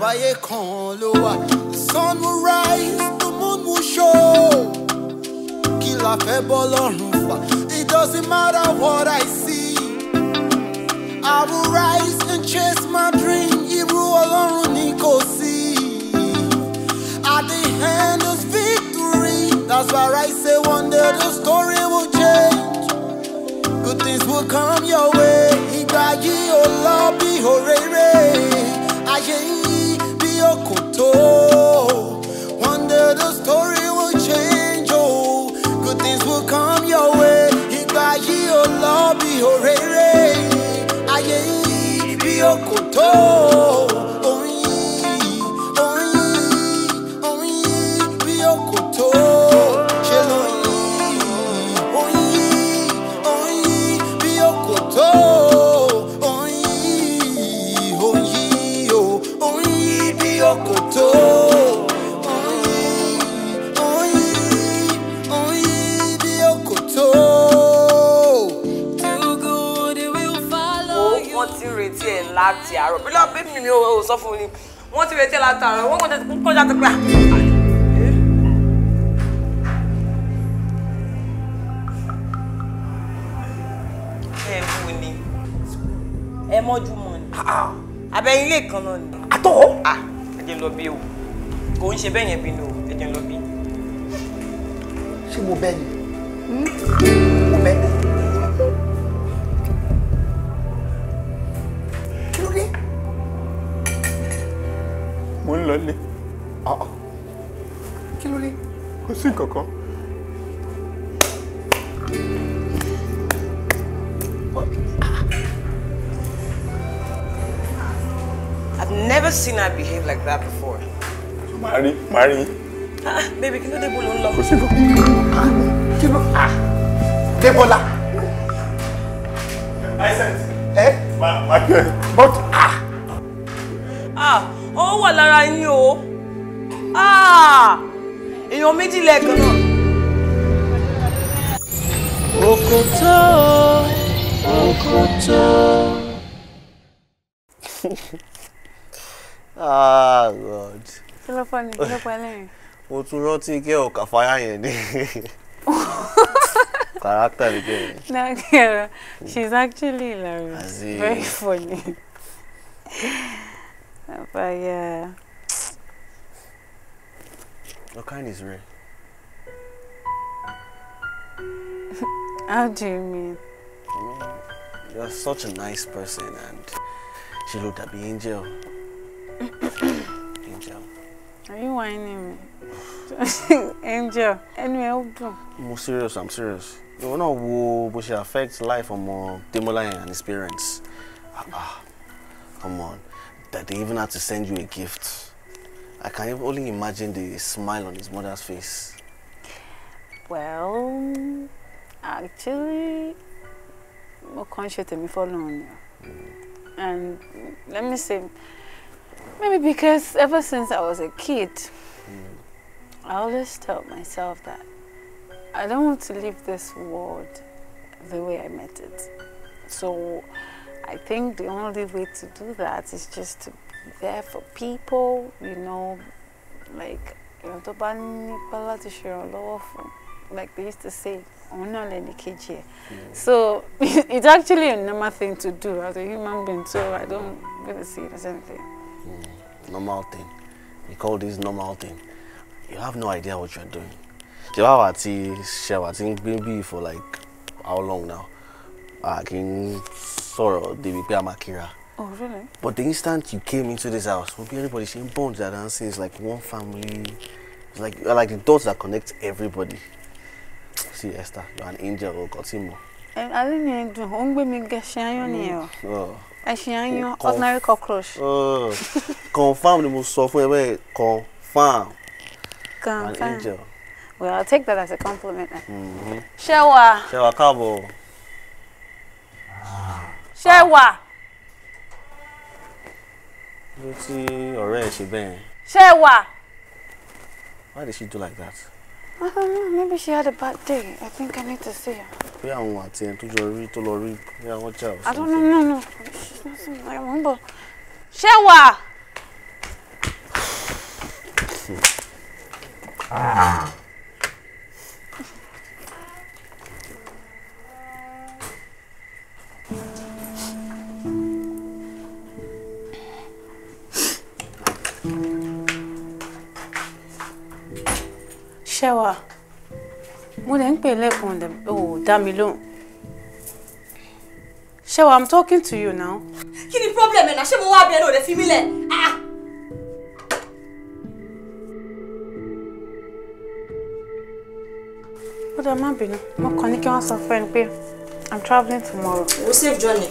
àbáyé kan ló wà. The sun will rise, the moon will show. Kí la fẹ́ bọ́ lọ́rùn fà? It doesn't matter what I see. I will rise and chase my dream. Irú Ọlọ́run ni kò sí. At the end is victory. That's why I say one day the story will change. Good things will come your way. Ìgbà yìí ò lọ bí òréré. Ayé yìí bí òkòtó. One day the story will change. Oh, good things will come your way. Ìgbà yìí ò lọ bí òréré. Ayé yìí bí òkòtó. Láti àárọ̀ bí lọ bí mi ò sọ fún ni wọ́n ti retí láti àárọ̀ wọ́n kọjá tó pé ẹ fún ni ẹ mọ́jú mọ́ ni abẹ́yìn ilé kan náà ni àtọ́ ẹ jẹ́ lọ bí o kò ń ṣe bẹ́ẹ̀ yẹn bí ni o ẹ jẹ́ lọ bí. ṣé mo bẹ́ ni mo bẹ́ ni. Mo ń lọlé. Kí ló dé? Kò sí kankan. I've never seen her behave like that before. Mari. Baby, kí ló dé bolo ń lọ? Kò sí kankan. Kí ló? Débọ́lá. Má kẹ́. But ó wà lára yín o. Èèyàn méjì lẹ́ẹ̀kan náà. Òkòtó, òkòtó. God. Kí ló fọ́ ni? Kí ló pa lẹ́yìn? Mo tún rántí kí ọ̀kà fáyà yẹn ní. Character again. No, she's actually hilarious. Very funny. But yeah. What kind is real? How do you mean? You're such a nice person and she looked at the angel. Angel. Are you whining me? Angel. Anyway, I'm serious. You know what she affects life of Damilola and his parents. Come on. That they even had to send you a gift. I can only imagine the smile on his mother's face. Well, actually, I'm conscious of me following you. And let me say, maybe because ever since I was a kid, I always tell myself that I don't want to leave this world the way I met it. So I think the only way to do that is just to be there for people, you know, like, like they used to say, so it's actually a normal thing to do as a human being, so I don't really see it as anything. Normal thing. You call this normal thing. You have no idea what you're doing. Sewa been for like how long now? I can sorrow the Akira. Oh really? But the instant you came into this house, everybody seeing bonds that dancing is like one family. It's like the dots that connect everybody. See Esther, you're an angel or Kotimo. I didn't need to ordinary cockroach. Confirm the most software way. Confirm. An angel. Well, I'll take that as a compliment. Sewa. Sewa Kabo. Sewa. You see, already she been. Sewa. Why did she do like that? I don't know. Maybe she had a bad day. I think I need to see her. I don't know. No. She's not something I remember. Sewa. Sewa, mo dẹ̀ ń pè lẹ́kùn dem. Oh, Damilola. Sewa, I'm talking to you now. Kí ni problem ẹ na ṣé mo wá bí ẹ ló dé fi mí lẹ̀? Ah. Ó dá má bínú. Mo kàn ní kí wọ́n sọ fún ẹni pé I'm traveling tomorrow. We'll save journey.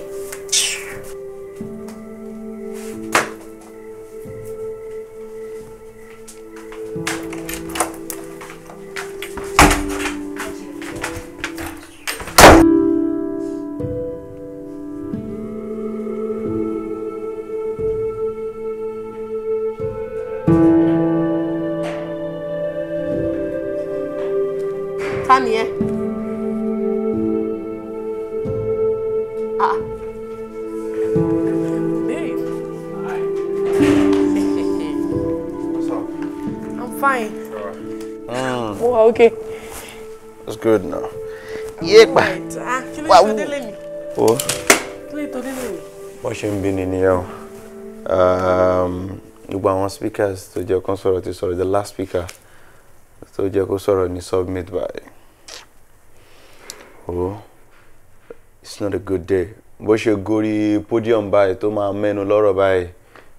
Okay. It's good now. Yeah, right. Wow. Oh. What should be in here? You want one speakers to your consort to the last speaker. So your consort is submit by. Oh, it's not a good day. But you go to podium by to my men a lot of by.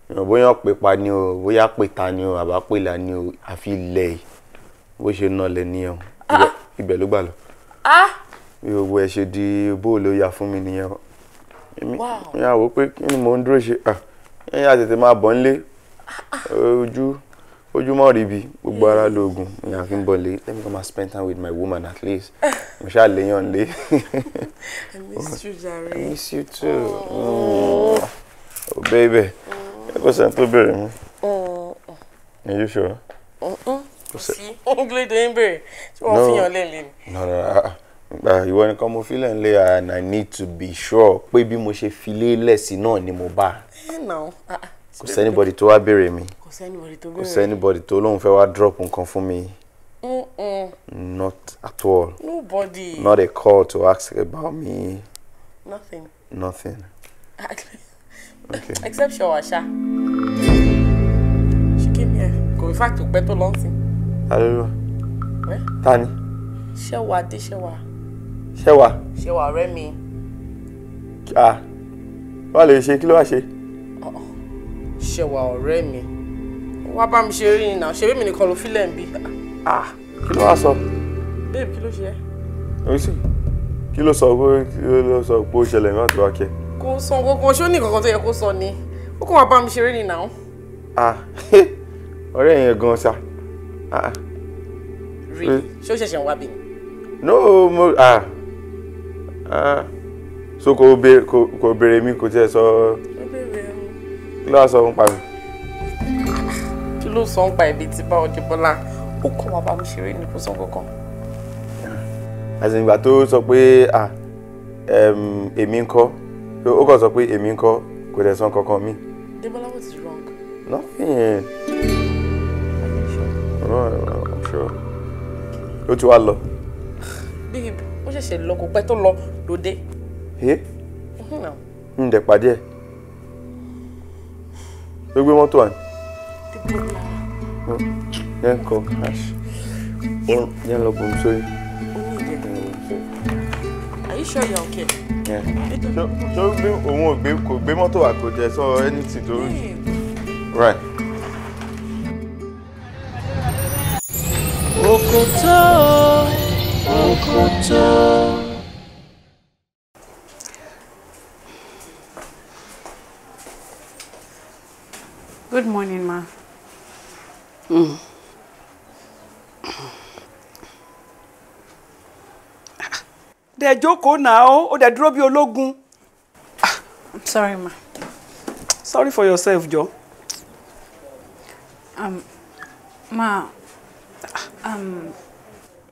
You know, when you pe pani o, when you pe tani o, aba pe lani o, I feel lay. Bó ṣe ná lẹ ní ọ ibẹ̀ ló gbà lọ mi ò wo ẹ ṣe di bóòlù ó yà fún mi nìyẹn mi à wò pé kí ni mò ń dúró ṣe ẹ̀yìn àtètè máa bọ̀ nílé ojú mọ́ rí bi gbogbo ara lóògùn mi à fi ń bọ̀ lé let me come and spend time with my woman at least mo ṣáà léyàn lé. I miss you jare. I miss you too. Oh baby ẹ kò sẹ́ni tó bẹ̀rẹ̀ mi. Are you sure? See, only the ember. No, you want to come feel and I need to be sure. Baby, mo ṣe file less no ni mo ba. No. Cause anybody to bury me. Cause anybody to lóun fẹ́ wá drop nǹkan fún mi. Not at all. Nobody. Not a call to ask about me. Nothing. Okay. Except Shawasha. She came here. Go in fact to better long thing. Hallelujah. Where? Tani. Sewa. Sewa Remi. Wá lè ṣe kí ló wá ṣe? Sewa Remi. Wá bá mi ṣe rí now. Ṣé bí mi nìkan ló feel ń bí. Kí ló wá sọ? Babe, kí ló ṣe? O sì. Kí ló sọ pé ó ṣẹlẹ̀ nígbà tó wá kẹ́? Kò sọ kankan ṣó ní kankan tó yẹ kó sọ ni. Ó kàn wá bá mi ṣe rí now. Ọ̀rẹ́ yẹn gan sa. Really? Ṣó ṣẹ̀ṣẹ̀ wá bí ni? No, so kò béèrè mi kò tiẹ̀ sọ. Kí ló sọ ń pa mi? Kí ló sọ ń pa ibi tí bá ọjọ́ Bọ́lá? Ó kàn wá bá mi ṣeré ní kò sọ kankan. Àti ìgbà tó sọ pé èmi ń kọ́, ó kàn sọ pé èmi ń kọ́ kò dẹ̀ sọ kankan mi. Debola, what is wrong? Nothing. I'm sure. Ó ti wá lọ. Babe, ó ṣẹ̀ṣẹ̀ lọ kò pẹ́ tó lọ lóde. Dẹ̀ pàdé ẹ̀. Ó gbé mọ́tò àná. Yẹn kọ́ yẹn lọ bọ̀ sórí. Are you sure you're okay? Ṣé òun kò gbé mọ́tò àkójẹ sọ anything tó rí? Right. Okoto. Good morning, ma. Dẹ̀ jókòó now, ó dẹ̀ dúró bí ológun. I'm sorry, ma. Sorry for yourself, Joe. Ma.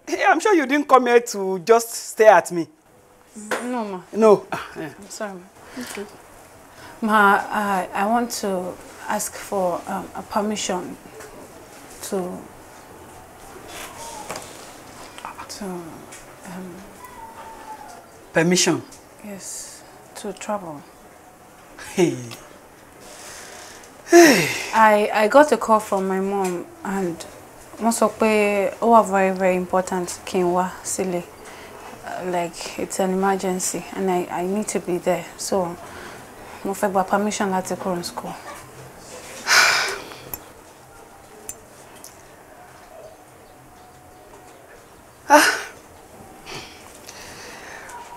Hey, I'm sure you didn't come here to just stare at me. No, ma. No. I'm sorry, ma. Okay. Ma, I want to ask for a permission to So, permission? yes, to travel. Hey. I got a call from my mom and most of it was very, very important. Kinwa Sile. Like it's an emergency and I need to be there. So mo fẹ́ gba permission láti kúrò ní school.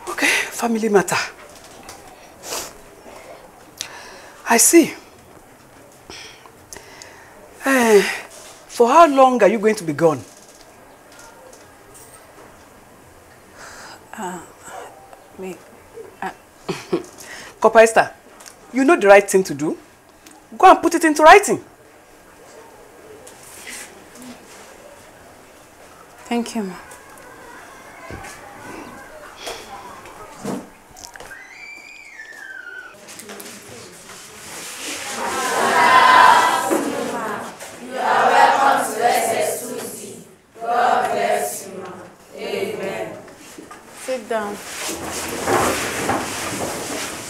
Okay, family matter. I see. For how long are you going to be gone? Corper Esther, you know the right thing to do. Go and put it into writing. Thank you, ma. Sit down.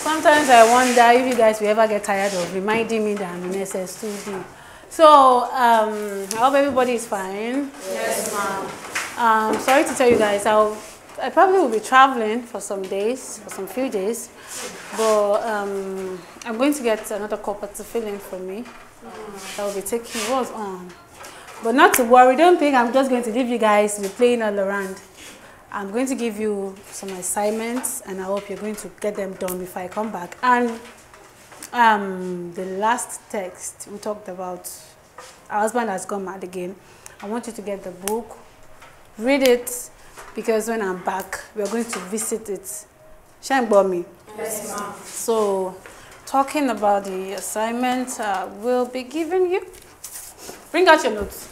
Sometimes I wonder if you guys will ever get tired of reminding me that I'm in SS2D. So, I hope everybody is fine. Yes, ma'am. Sorry to tell you guys, I probably will be traveling for some days, for some few days. But I'm going to get another Corper to fill in for me. That will be taking what's on. But not to worry, don't think I'm just going to leave you guys to be playing all around. I'm going to give you some assignments and I hope you're going to get them done before I come back. And the last text we talked about, our husband has gone mad again. I want you to get the book, read it, because when I'm back, we're going to visit it. Shine by me. Yes, ma'am. So, talking about the assignment we'll be giving you. Bring out your notes.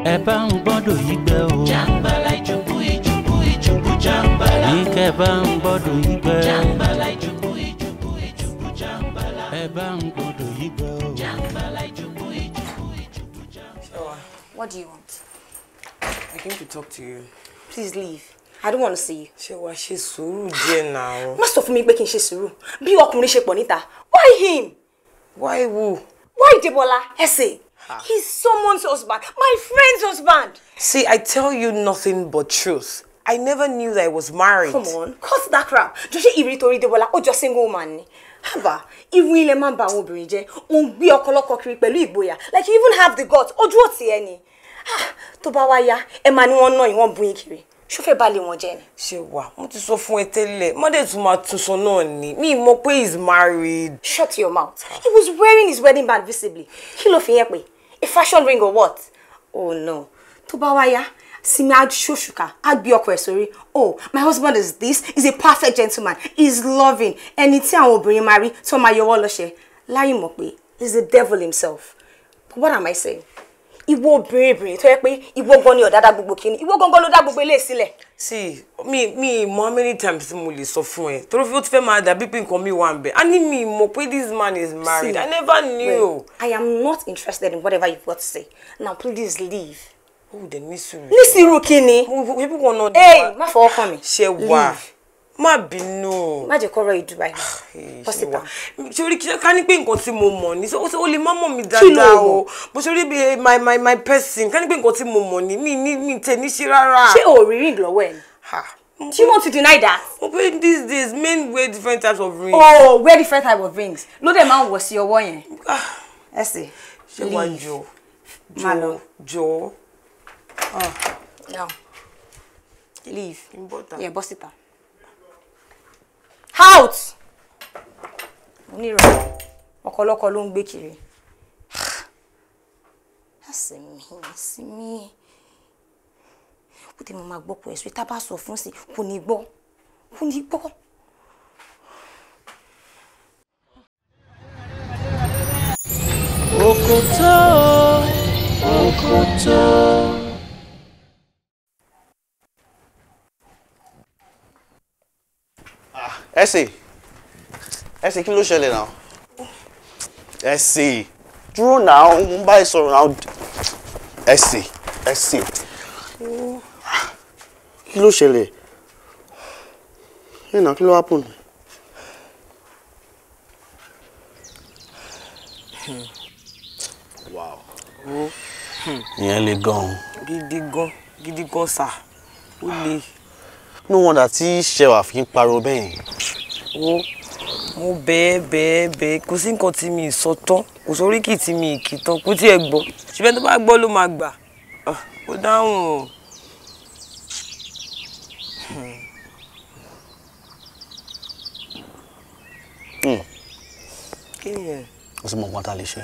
Eba ngbodo yigbe o jambala ijubu ijubu ijubu jambala Eba ngbodo yigbe jambala ijubu ijubu ijubu jambala Eba ngbodo yigbe o jambala ijubu ijubu ijubu jambala. What do you want? I came to talk to you. Please leave. I don't want to see you. Sewa, ṣe sùúrù díẹ̀ now. Má sọ fún mi pé kí n ṣe sùúrù. Bí ọkùnrin ṣe pọ̀ níta. Why him? Why who? Why Debola? Ese. He's someone's husband. My friend's husband. See, I tell you nothing but truth. I never knew that I was married. Come on, cut that crap. Just iritori Debola or just single man. Haba, even ile man ba obìnrin jẹ́, ó ń gbé ọkọlọkọ kiri pẹ̀lú ìgboyà. Like you even have the guts. Ojú ò ti ẹni. Tó bá wá yá, ẹ máa ní wọ́n ná ìwọ̀n bùn kiri. Ṣó fẹ́ bá lé wọn jẹ́ ni. Sewa, mo ti sọ fún ẹ tẹ́lẹ̀. Mọ́dẹ̀ tún máa tún sọ náà ni. Mi mọ̀ pé he's married. Shut your mouth. He was wearing his wedding band visibly. Kí ló fi yẹn pé? A fashion ring or what? Oh no. Tó bá wá yá, Simi ad shoshuka, ad bi ọkọ ẹ̀ sórí. Oh, my husband is this. He's a perfect gentleman. He's loving. Ẹni tí àwọn obìnrin marry, tó máa yọwọ́ lọ́ṣẹ. Láyé mọ̀ pé he's the devil himself. But what am I saying? Ìwọ obìnrin tó yẹ pé ìwọ gan ni ọ̀dádá gbogbo kíni. Ìwọ gangan ló dá gbogbo ilé sílẹ̀. See, me how many times mo lè sọ fún ẹ. Torí ó ti fẹ́ máa dàbí pé nǹkan mi wà ńbẹ̀. I need me mọ̀ pé this man is married. See, I never knew. Wait, I am not interested in whatever you've got to say. Now please leave. Oh, the nisuru. Nisuru kíni? People want to. Hey, má fọwọ́ kàn mí. Sewa. Má bínú. Má jẹ́ kó rọ ìdú báyìí. Sewa. Sori ká ní pé nǹkan tí mo mọ̀ ni. So o lè má mọ̀ mi dáadáa o. But sori be my person. Ká ní pé nǹkan tí mo mọ̀ ni. Mi tẹ̀ ní ṣe rárá. Ṣé o rí ring lọ́wọ́ ẹ̀? Do you want to deny that? Okay, these days men wear different types of rings. Oh, wear different type of rings. No, the man was your one. Let's see. Sewa Joe. No. Leave. Important. Yeah, boss it down. Out! Oniro. Ọ̀kọ̀lọ̀kọ̀ ló ń gbé kiri. Simi. Ó ti máa gbọ́ pé ẹ̀sùn tá bá sọ fún sí kò ní gbọ́. Okoto. Ẹsẹ̀ kí ló ṣẹlẹ̀ now? Ẹsẹ̀ dúró now, mo bá ẹ sọ̀rọ̀ now. Ẹsẹ̀ kí ló ṣẹlẹ̀? Hey, now kí ló happen? Wow. Ìyẹn le gan. Gidi gan sà. Ó le. No wonder tí Sewa fi ń pariwo bẹ́ẹ̀. Mo bẹ́ẹ̀ kò sí nǹkan tí mi sọ tán, kò sórí kì tí mi kì tán, kò tí ẹ gbọ́. Ṣùgbọ́n tó bá gbọ́ ló máa gbà. Ó dáhùn o. Kí ni ẹ? Ó sì mọ nǹkan tá a lè ṣe.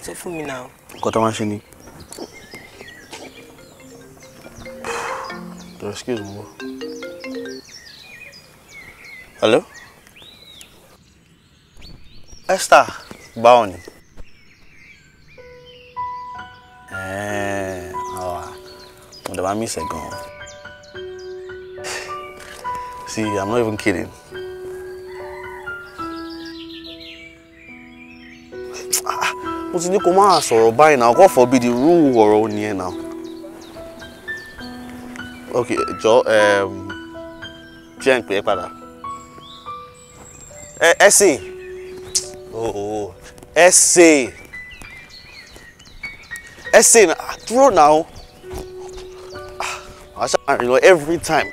Sọ fún mi náà. Nǹkan tó máa ń ṣe ni. Excuse me. Hello? Esther, báwo ni? Mo dẹ̀ máa miss ẹ gan. See, I'm not even kidding. Mo ti ní kó máa sọ̀rọ̀ báyìí náà, God forbid the rule ọ̀rọ̀ ò ní ẹ náà. Okay, jọ jẹ́ ń pè é padà. Ẹsẹ̀. Ẹsẹ̀ dúró náà. I shall rìn lọ every time.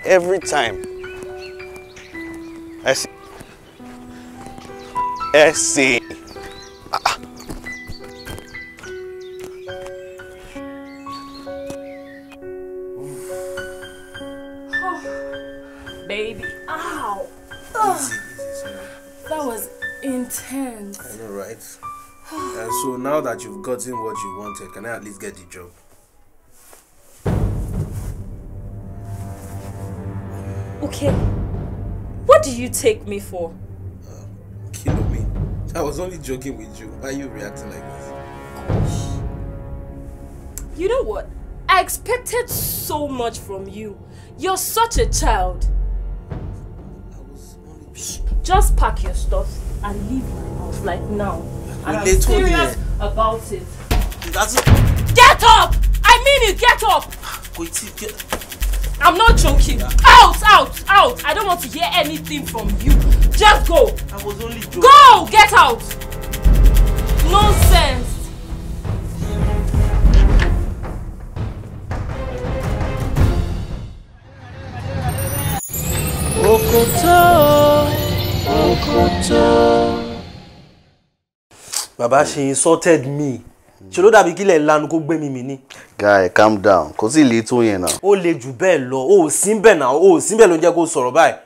Ẹsẹ̀. Baby, ow! Easy, That was intense. I know, right? And so now that you've gotten what you wanted, can I at least get the job? Okay, what do you take me for? Kill me. I was only joking with you. Why are you reacting like this? You know what? I expected so much from you. You're such a child. Just pack your stuff and leave my house like now. And I'm serious about it. Get up! I mean it, get up! I'm not joking. Out! I don't want to hear anything from you. Just go. I was only joking. Go! Get out! Nonsense. Okoto. Baba, she insulted me. Ṣé ló dàbí kílẹ̀ lanu kó gbé mi mì ni. Guy, calm down. Kò sí le tó yẹn náà. Ó le jù bẹ́ẹ̀ lọ. Ó sí ńbẹ̀ náà. Ó sí ńbẹ̀ ló ń jẹ́ kó sọ̀rọ̀ báyìí.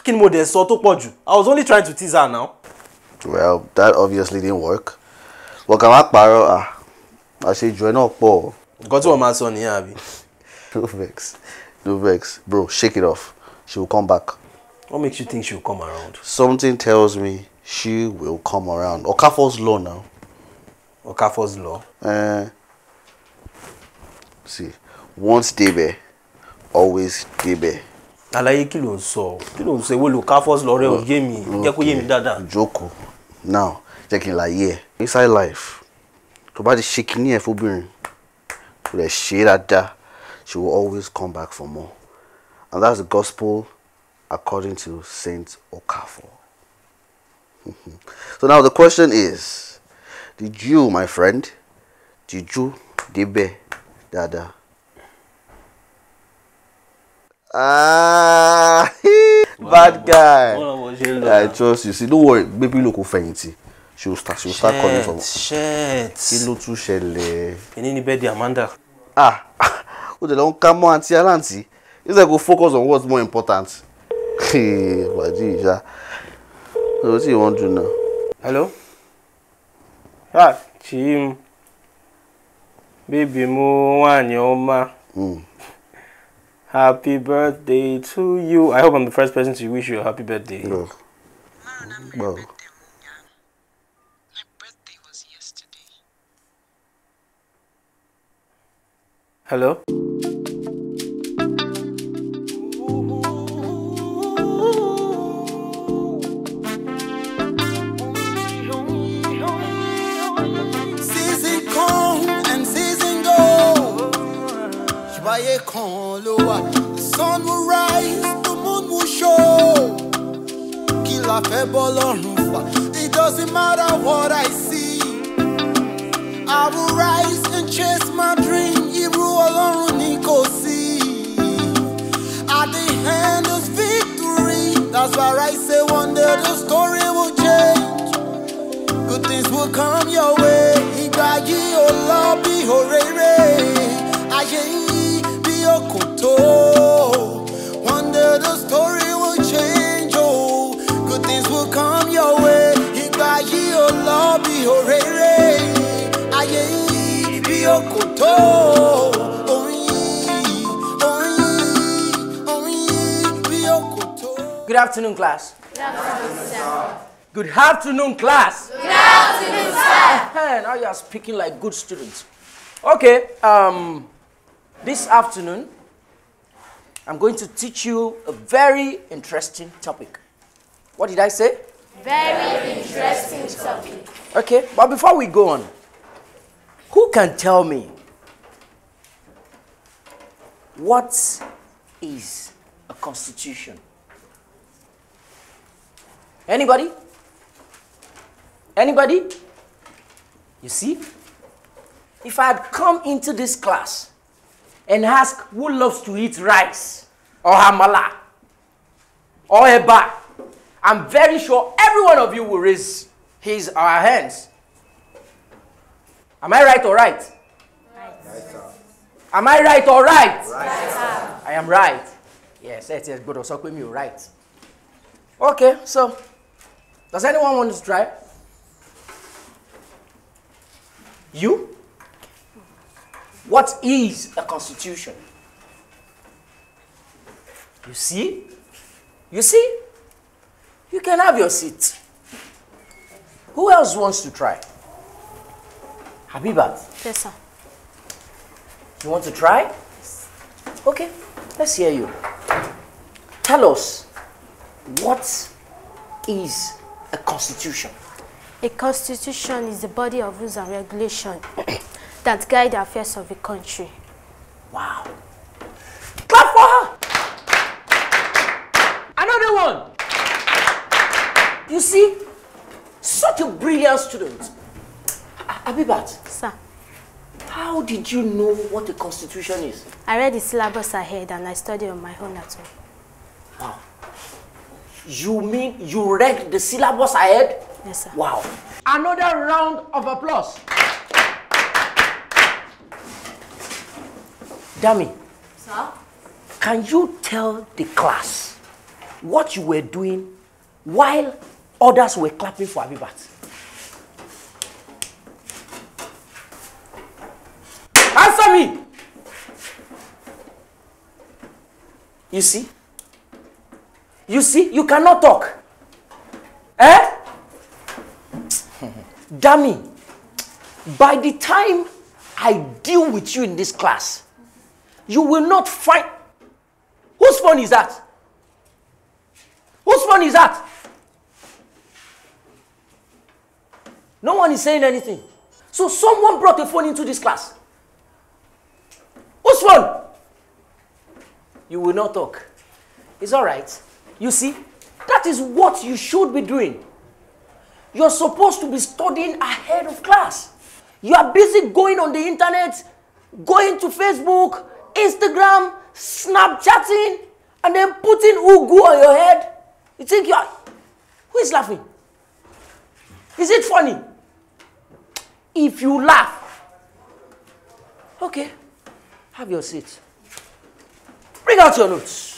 Kí ni mo dẹ̀ sọ tó pọ̀ jù? I was only trying to tease her now. Well, that obviously didn't work. Wọ́n kà má parọ́ àṣejù ẹ̀ náà pọ̀. Nǹkan tí wọ́n máa sọ nìyẹn àbí. No vex. Bro, shake it off. She will come back. What makes you think she will come around? Something tells me she will come around. Okafor's law now. Okafor's law? See, once Debe, always Debe. Àlàyé kí ló ń sọ? Kí ló ń sọ? Èwo lo Okafor's law rẹ ò yé mi. Jẹ́ kó yé mi dáadáa. Joko. Now, jẹ́ kí n láyé ẹ̀. Inside life, tó bá ti ṣe kíní ẹ̀ fóbìnrin, kò lè ṣe dáadáa, she will always come back for more. And that's the gospel according to Saint Okafor. So now the question is, did you, my friend, Debe, Dada? Bad guy. I trust you. See, don't worry, baby look fainty. She will start coming from. Shit. Kilo too shele. Any birthday, Amanda? Oh, they don't come on, auntie, auntie. It's like go focus on what's more important. Hey, Raji, so what do you want to know? Hello? Chim. Baby mo wanyoma. Happy birthday to you. I hope I'm the first person to wish you a happy birthday. No. Well. My birthday was yesterday. Hello? àgbáyé kan ló wà. The sun will rise, the moon will show. Kí la fẹ́ bọ́ lọ́rùn fà? It doesn't matter what I see. I will rise and chase my dream. Irú Ọlọ́run ni kò sí. At the end is victory. That's why I say one day the story will change. Good things will come your way. Ìgbà yìí ò lọ bí òréré. Ayé yìí bí òkòtó. One day the story will change. Oh, good things will come your way. Ìgbà yìí ò lọ bí òréré. Ayé yìí bí òkòtó. Good afternoon, class. Good afternoon, sir. Good afternoon, class. Good afternoon, sir. Now you are speaking like good students. Okay, this afternoon, I'm going to teach you a very interesting topic. What did I say? Very interesting topic. Okay, but before we go on, who can tell me what is a constitution? Anybody? Anybody? You see, if I had come into this class and asked who loves to eat rice or amala or eba, I'm very sure every one of you will raise his or her hands. Am I right or right? Right. Am I right or right? Right. I am right. Yes, yes, good. So me right. Okay, so does anyone want to try? You? What is a constitution? You see? You see? You can have your seat. Who else wants to try? Habibat? Yes, sir. You want to try? Okay, let's hear you. Tell us, what is a constitution? A constitution is the body of rules and regulations that guide the affairs of a country. Wow. Clap for her! Another one! You see, such a brilliant student. Abibat. Sir. How did you know what a constitution is? I read the syllabus ahead and I studied on my own at home. Wow. You mean you read the syllabus ahead? Yes, sir. Wow. Another round of applause. Dami. Sir? Can you tell the class what you were doing while others were clapping for Abibat? Answer me! You see? You see? You cannot talk. Eh? Dummy, by the time I deal with you in this class, you will not find... Whose phone is that? Whose phone is that? No one is saying anything. So someone brought a phone into this class. Whose phone? You will not talk. It's all right. You see, that is what you should be doing. You're supposed to be studying ahead of class. You are busy going on the internet, going to Facebook, Instagram, Snapchatting, and then putting ugu on your head. You think you are... Who is laughing? Is it funny? If you laugh... Okay, have your seat. Bring out your notes.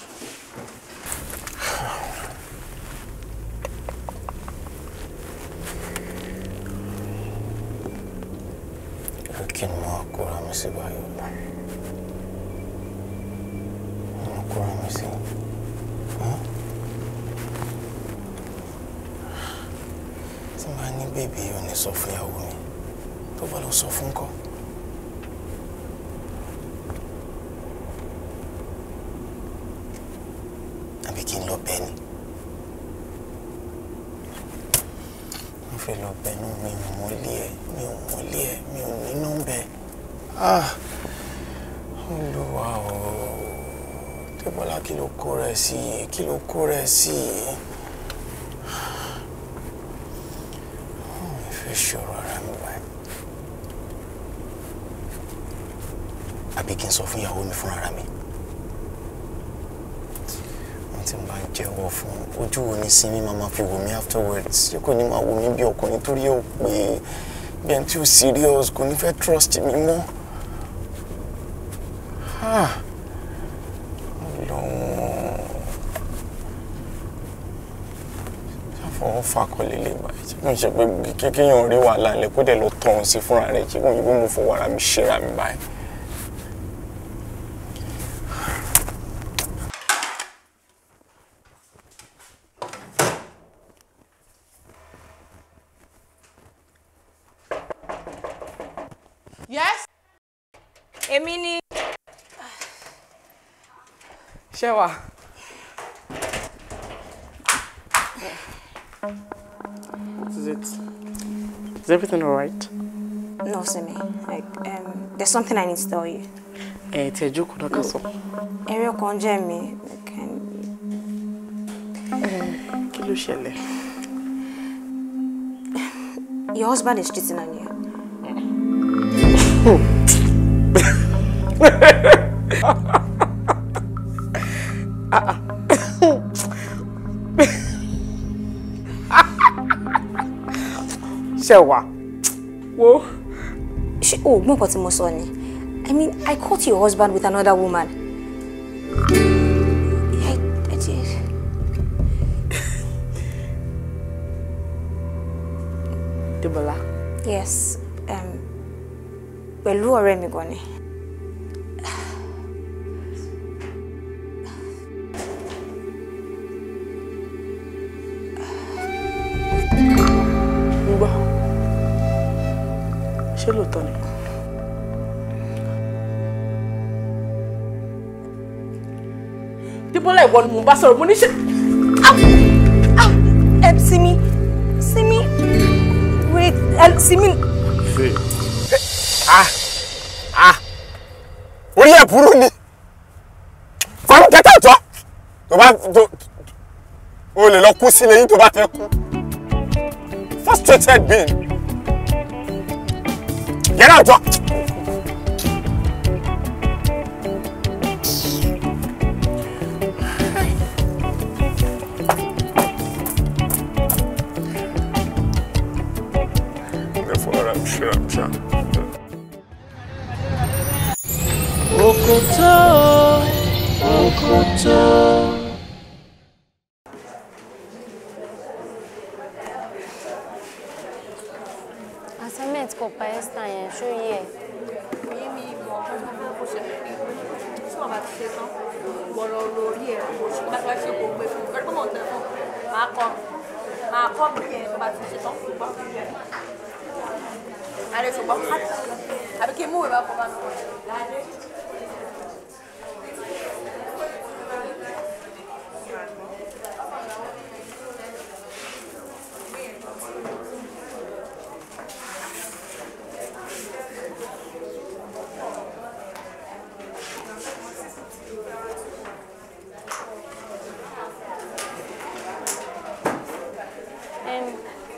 Kí ni mo kóra mi sí báyìí? Mo kóra mi sí. Tí n bá ní bèbí ò ní sọ fún ìyàwó mi, tó bá lọ sọ fún ńkọ́. Àbí kí n lọ bẹ̀ ni? Mo fẹ́ lọ bẹ̀ nú mi ò mọ̀lé ẹ̀, mi ò nínú bẹ̀. Olúwa o. Debola kí ló kó rẹ̀ sí? Kí ló kó rẹ̀ sí? Ìfẹ́ ṣòro ara mi báyìí. Àbí kí n sọ fún ìyàwó mi fúnra mi. Wọ́n ti ń bá ń jẹ́wọ́ fún ojú wo ni Simi máa fi wò mí afterwards. Ṣé kò ní máa wò mí bí ọkùnrin torí ó pé bí ẹni tí ó serious kò ní fẹ́ trust mi mọ́. Ṣàfọwọ́ fàkọlẹ̀ lè báyìí tí mo ṣe pé kéèyàn rí wàhálà lẹ kó dẹ̀ lọ tọ̀hún sí fúnra rẹ̀ tí mo yìí mo fọwọ́ ara mi ṣera mi báyìí. Yes? Èmi ni. Sewa. What is it? Is everything all right? No, Simi. Like, there's something I need to tell you. Teju kò dákẹ́ sọ. Ẹ̀rí ọkàn jẹ́ mi. Kí ló ṣẹlẹ̀? Your husband is cheating on you. Sewa. Whoa. Oh, mo nǹkan tí mo sọ ni. I mean, I caught your husband with another woman. I did. Debola. Yes. Pẹ̀lú ọ̀rẹ́ mi gan ni. Ngba. Ṣé lóòótọ́ ni? Debola ìwọ ni mo bá sọ̀rọ̀ mo ní ṣe. Simi. Simi. Wait, Simi. Orí ẹ̀ burú ni. Fọ́nù kẹta tọ́. Tó bá o lè lọ kú sílé yín tó bá fẹ́ kú. Frustrated being. Get out, John. I'm sure. Okoto, Okoto. Assignment Corper Esther yẹn ṣó yẹ. Oye mi mọ̀ kó ṣẹlẹ̀ pé tí wọ́n bá ti ṣe tán gbọ́dọ̀ lórí ẹ̀ kò ṣe bá ṣe kò gbé fún un. Kọ́ mọ̀ tẹ̀ fún máa kọ́ bí ẹ̀ tó bá ti ṣe tán ṣùgbọ́n àrẹ ṣùgbọ́n àbí kí n mú ìwé bá kọ́ bá mi wọ̀.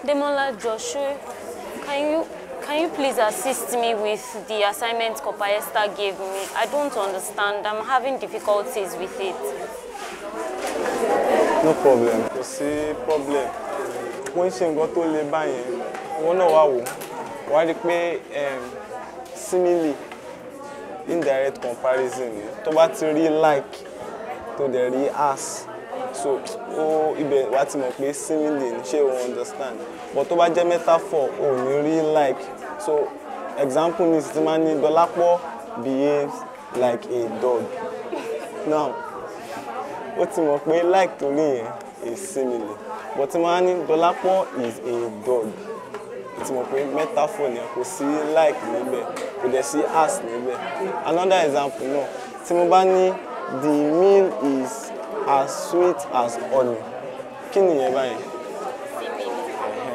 Demola Joshua, can you please assist me with the assignment Corper Esther gave me? I don't understand. I'm having difficulties with it. No problem. Kò sí problem. Wọ́n ṣe nǹkan tó le báyẹn. Wọ́n náà wá wò. Wá rí pé simile indirect comparison ni. Tó bá ti rí like tó dẹ̀ rí as. So ibẹ̀ wá ti mọ̀ pé simile ni ṣé o understand. But tó bá jẹ́ metaphor o ní rí like. So example ni ti máa ní Dolapo behaves like a dog. Now ó ti mọ̀ pé like tó rí yẹn is simile. But ti máa ní Dolapo is a dog. Ó ti mọ̀ pé metaphor ni kò sí like níbẹ̀ kò dẹ̀ sí as níbẹ̀. Another example náà tí mo bá ní the meal is as sweet as honey. Kí ni ìyẹn báyìí?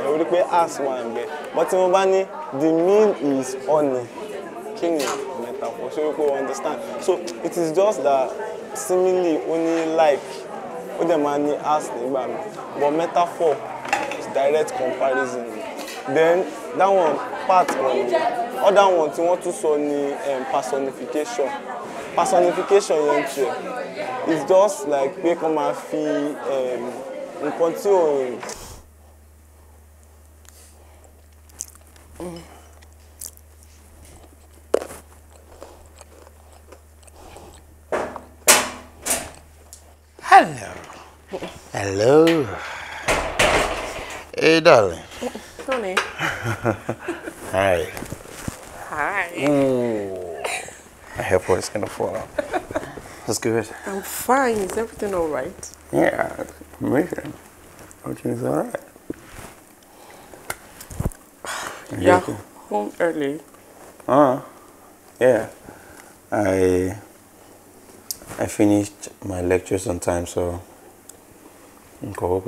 Ó rí pé as wà níbẹ̀. But tí mo bá ní the meal is honey. Kí ni metaphor papọ̀ so you understand. So it is just that seemingly only like ó dẹ̀ máa ní ask nígbà mi but metaphor is direct comparison. Then that one part one other one tí wọ́n tún sọ ní personification. Personification yẹn tiẹ̀ it's just like pé kó máa fi nǹkan tí ò. Hello. Hello. Hey, darling. Honey. Hi. Hi. My hairport is gonna fall out. That's good. I'm fine. Is everything all right? Yeah, amazing. Everything's all right. Yeah, home early. Yeah. I finished my lectures on time, so I'm going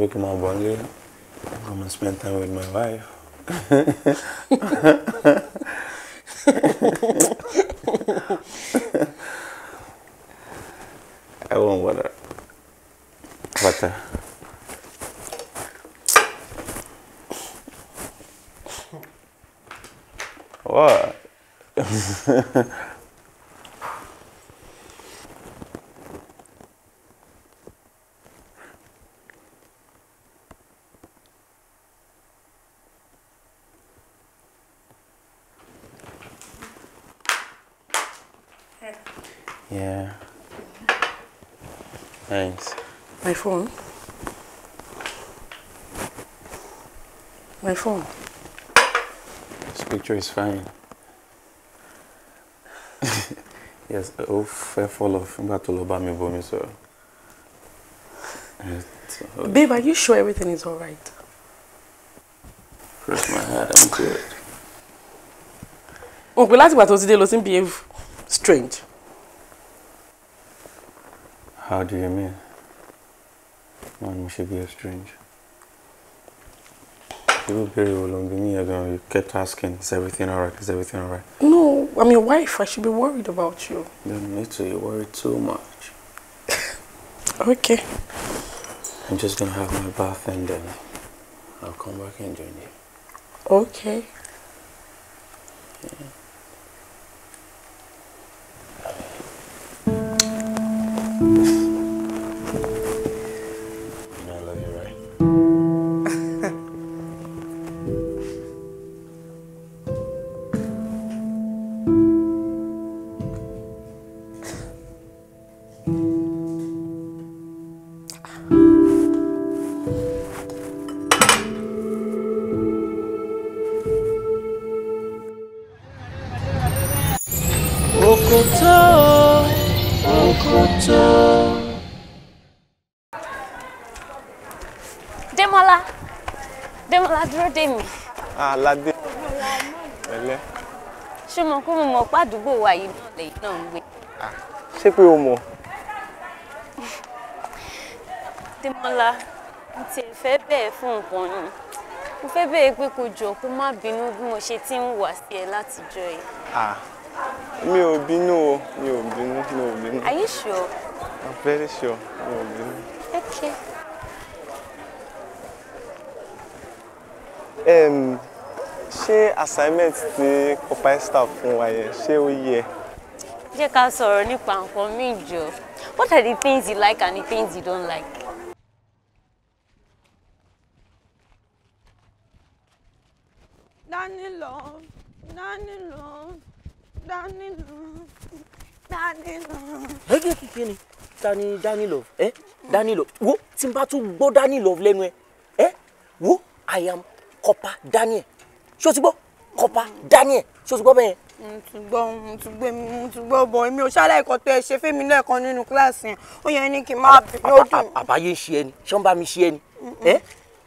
to spend time with my wife. I want water. Water. What? Yeah. Thanks. My phone? My phone? This picture is fine. Yes, full of Mimisola, so. Babe, are you sure everything is all right? Cross my heart, I'm good. Oh, but last time today doesn't behave strange. How do you mean? Man, we should be strange. You very well on me again. You kept asking, is everything alright? Is everything alright? No, I'm your wife. I should be worried about you. You don't need to. You worry too much. Okay. I'm just gonna have my bath and then I'll come back and join you. Okay. Yeah. Demola dúró dè mí. Ládé. Ẹlẹ́. Ṣé mo kó mo mọ̀ pé àdúgbò wa yìí náà lẹ́yìn náà ń gbé. Ṣé pé o mọ̀? Demola, mo ti fẹ́ bẹ́ẹ̀ fún nǹkan ni. Mo fẹ́ bẹ́ẹ̀ pé kó jọ kó má bínú bí mo ṣe ti ń wà sí ẹ látijọ́ yìí. Mi ò bínú o, mi ò bínú. Are you sure? I'm very sure, mi ò bínú. Okay. Ṣé assignment tí Corper Esther fún wa yẹn ṣé ó yẹ? Jẹ́ ká sọ̀rọ̀ nípa nǹkan míì jọ. What are the things you like and the things you don't like? Damilola, Hey, Kiekie, Damilola, Damilola. Wo, tí n bá tún gbọ́ Damilola lẹ́nu ẹ. Wo, I am Corper Daniel. Ṣé o ti gbọ́? Corper Daniel. Ṣé o ti gbọ́ bẹ́ẹ̀? mo ti gbọ́ bọ̀ èmi ò ṣàlàyé kan tó ẹ ṣe fẹ́mi lẹ́ẹ̀kan nínú kíláàsì yẹn. Ó yẹ ní kí n máa bí lódùn. Àbáyé ń ṣe ẹni, ṣé ń bá mi ṣe ẹni?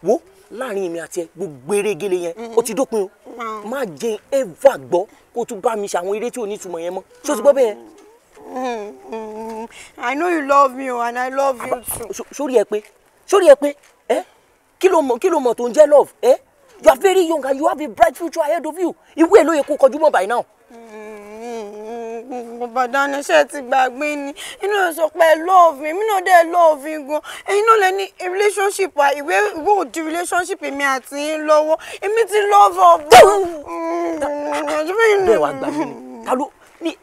Wo, láàrin èmi àti ẹ gbogbo erégele yẹn, ó ti dópin o. Má jẹ́ ever gbọ́ kó tún bá mi ṣe àwọn eré tí ò ní ìtumọ̀ yẹn mọ́. Ṣé o ti gbọ́ bẹ́ẹ̀? I know you love me and I love you too. Sórí ẹ pé, kí ló mọ̀ tó ń jẹ́ love, You are very young and you have a bright future ahead of you. Ìwé ló yẹ kó kọjú mọ́ by now. Badana ṣe ti gbàgbé ni. Inú sọ pé love me. Me no dey love you go. And you know leni relationship wa ìwé wo di relationship mi àti yín lọ́wọ́. Èmi ti love her. Bẹ́ẹ̀ wá gbà mí ni. Ta ló ni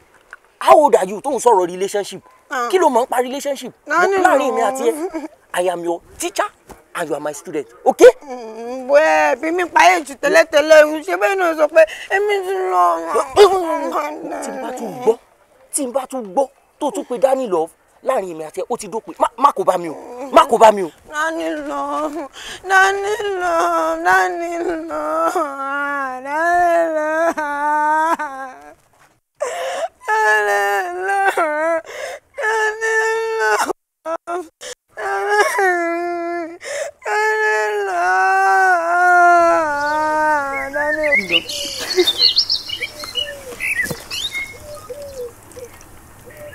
how old are you? Tó ń sọ̀rọ̀ relationship. Kí ló mọ̀ nípa relationship? Láàrin mi àti ẹ. I am your teacher and you are my student. Okay? Well, bí mi pa age tẹ́lẹ̀tẹ́lẹ̀ ṣe bẹ́ẹ̀ náà sọ pé èmi ti lọ. Tí n bá tún gbọ́ tó tún pe Danny love láàrin mi àti ẹ ó ti dópin. Má kó bá mi o. Má kó bá mi o. Danny love. Danny love. Danny love. Danny love. Danny love. Danny love.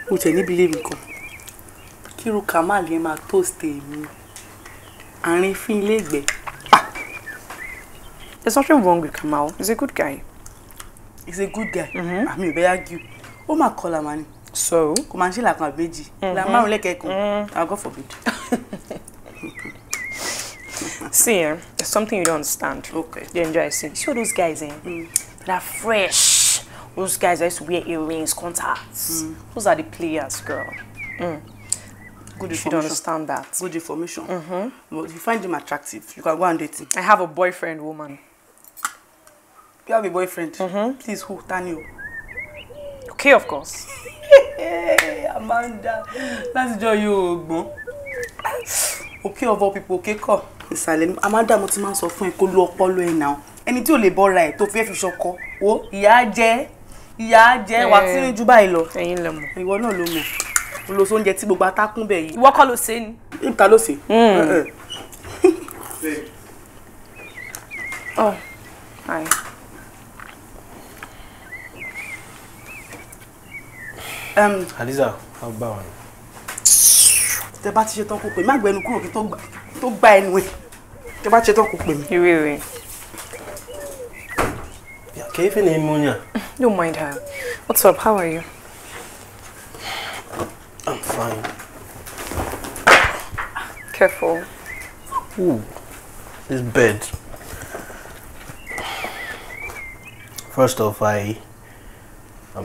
Mo tẹ̀ ní believe nǹkan. Kíru Kamal yẹn máa toast èmi. Àárín fín ilé ìgbẹ́. There's nothing wrong with Kamal. He's a good guy. He's a good guy. Àmì ò bẹ́ argue. Ó máa kọ́ la máa ní. So? Kò máa ń ṣe làkàn àbẹ́jì. La márùn lẹ́kẹ̀ẹ́kan. God forbid. See, there's something you don't understand. Okay. You enjoy seeing. See all those guys, that are fresh. Those guys that used to wear earrings, contacts. Those are the players, girl. Good you should understand that. Good information. But if you find him attractive, you can go and date him. I have a boyfriend, woman. You have a boyfriend? Please, who? Daniel. Okay, of course. Hey, Amanda. That's joy you, Ogbon. Okay of all people, okay, call. Amanda, mo ti máa sọ fún ẹ kó lo ọpọlọ ẹ now. Ẹni tí ò lè bọ́ra ẹ̀ tó fi ṣọkọ. Wo, ìyà jẹ wá tí ní ju báyìí lọ. Ẹ̀yin lẹ mọ̀. Ìwọ náà ló mọ̀. O lo so oúnjẹ tí gbogbo atakún bẹ̀ yìí. Ìwọ kọ́ ló ṣe ni. Ìta ló ṣe. Oh, hi. Hadiza, how about you? Tẹ́ bá ti ṣe tán kó pè má gbẹnu kúrò kí tó gba ẹnu ẹ̀. Tẹ́ bá ti ṣe tán kó pè mí. Ìwé. Yeah, can you feel pneumonia? Don't mind her. What's up? How are you? I'm fine. Careful. Ooh, this bed. First off, I'm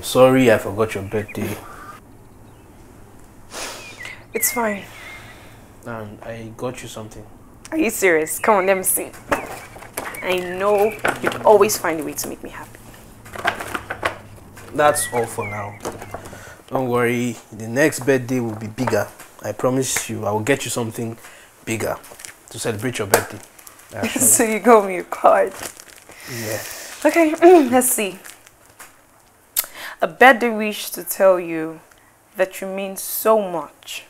sorry I forgot your birthday. It's fine. And I got you something. Are you serious? Come on, let me see. I know you always find a way to make me happy. That's all for now. Don't worry, the next birthday will be bigger. I promise you, I will get you something bigger to celebrate your birthday. So you got me a card. Yeah. Okay, let's see. A birthday wish to tell you that you mean so much.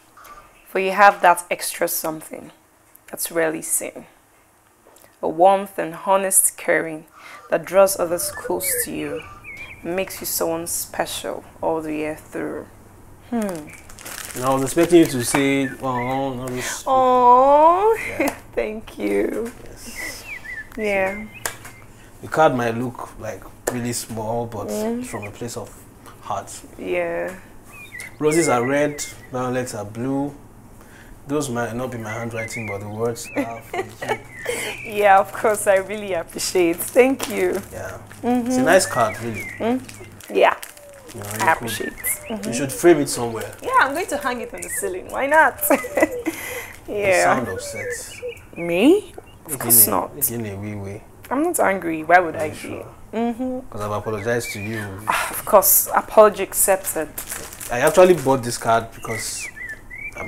For you have that extra something that's rarely seen. A warmth and honest caring that draws others close to you and makes you someone special all the year through. I was expecting you to say, oh, no, this. Oh, yeah. Thank you. Yes. Yeah. The card might look like really small, but from a place of heart. Yeah. Roses are red, violets are blue. Those might not be my handwriting, but the words are for you. Yeah, of course, I really appreciate it. Thank you. Yeah. It's a nice card, really. Yeah. You know, I appreciate it. You should frame it somewhere. Yeah, I'm going to hang it on the ceiling. Why not? Yeah. You sound upset. Me? Of course not. In a wee way. I'm not angry. Why would I be? Sure? Because I've apologized to you. Of course, apology accepted. I actually bought this card because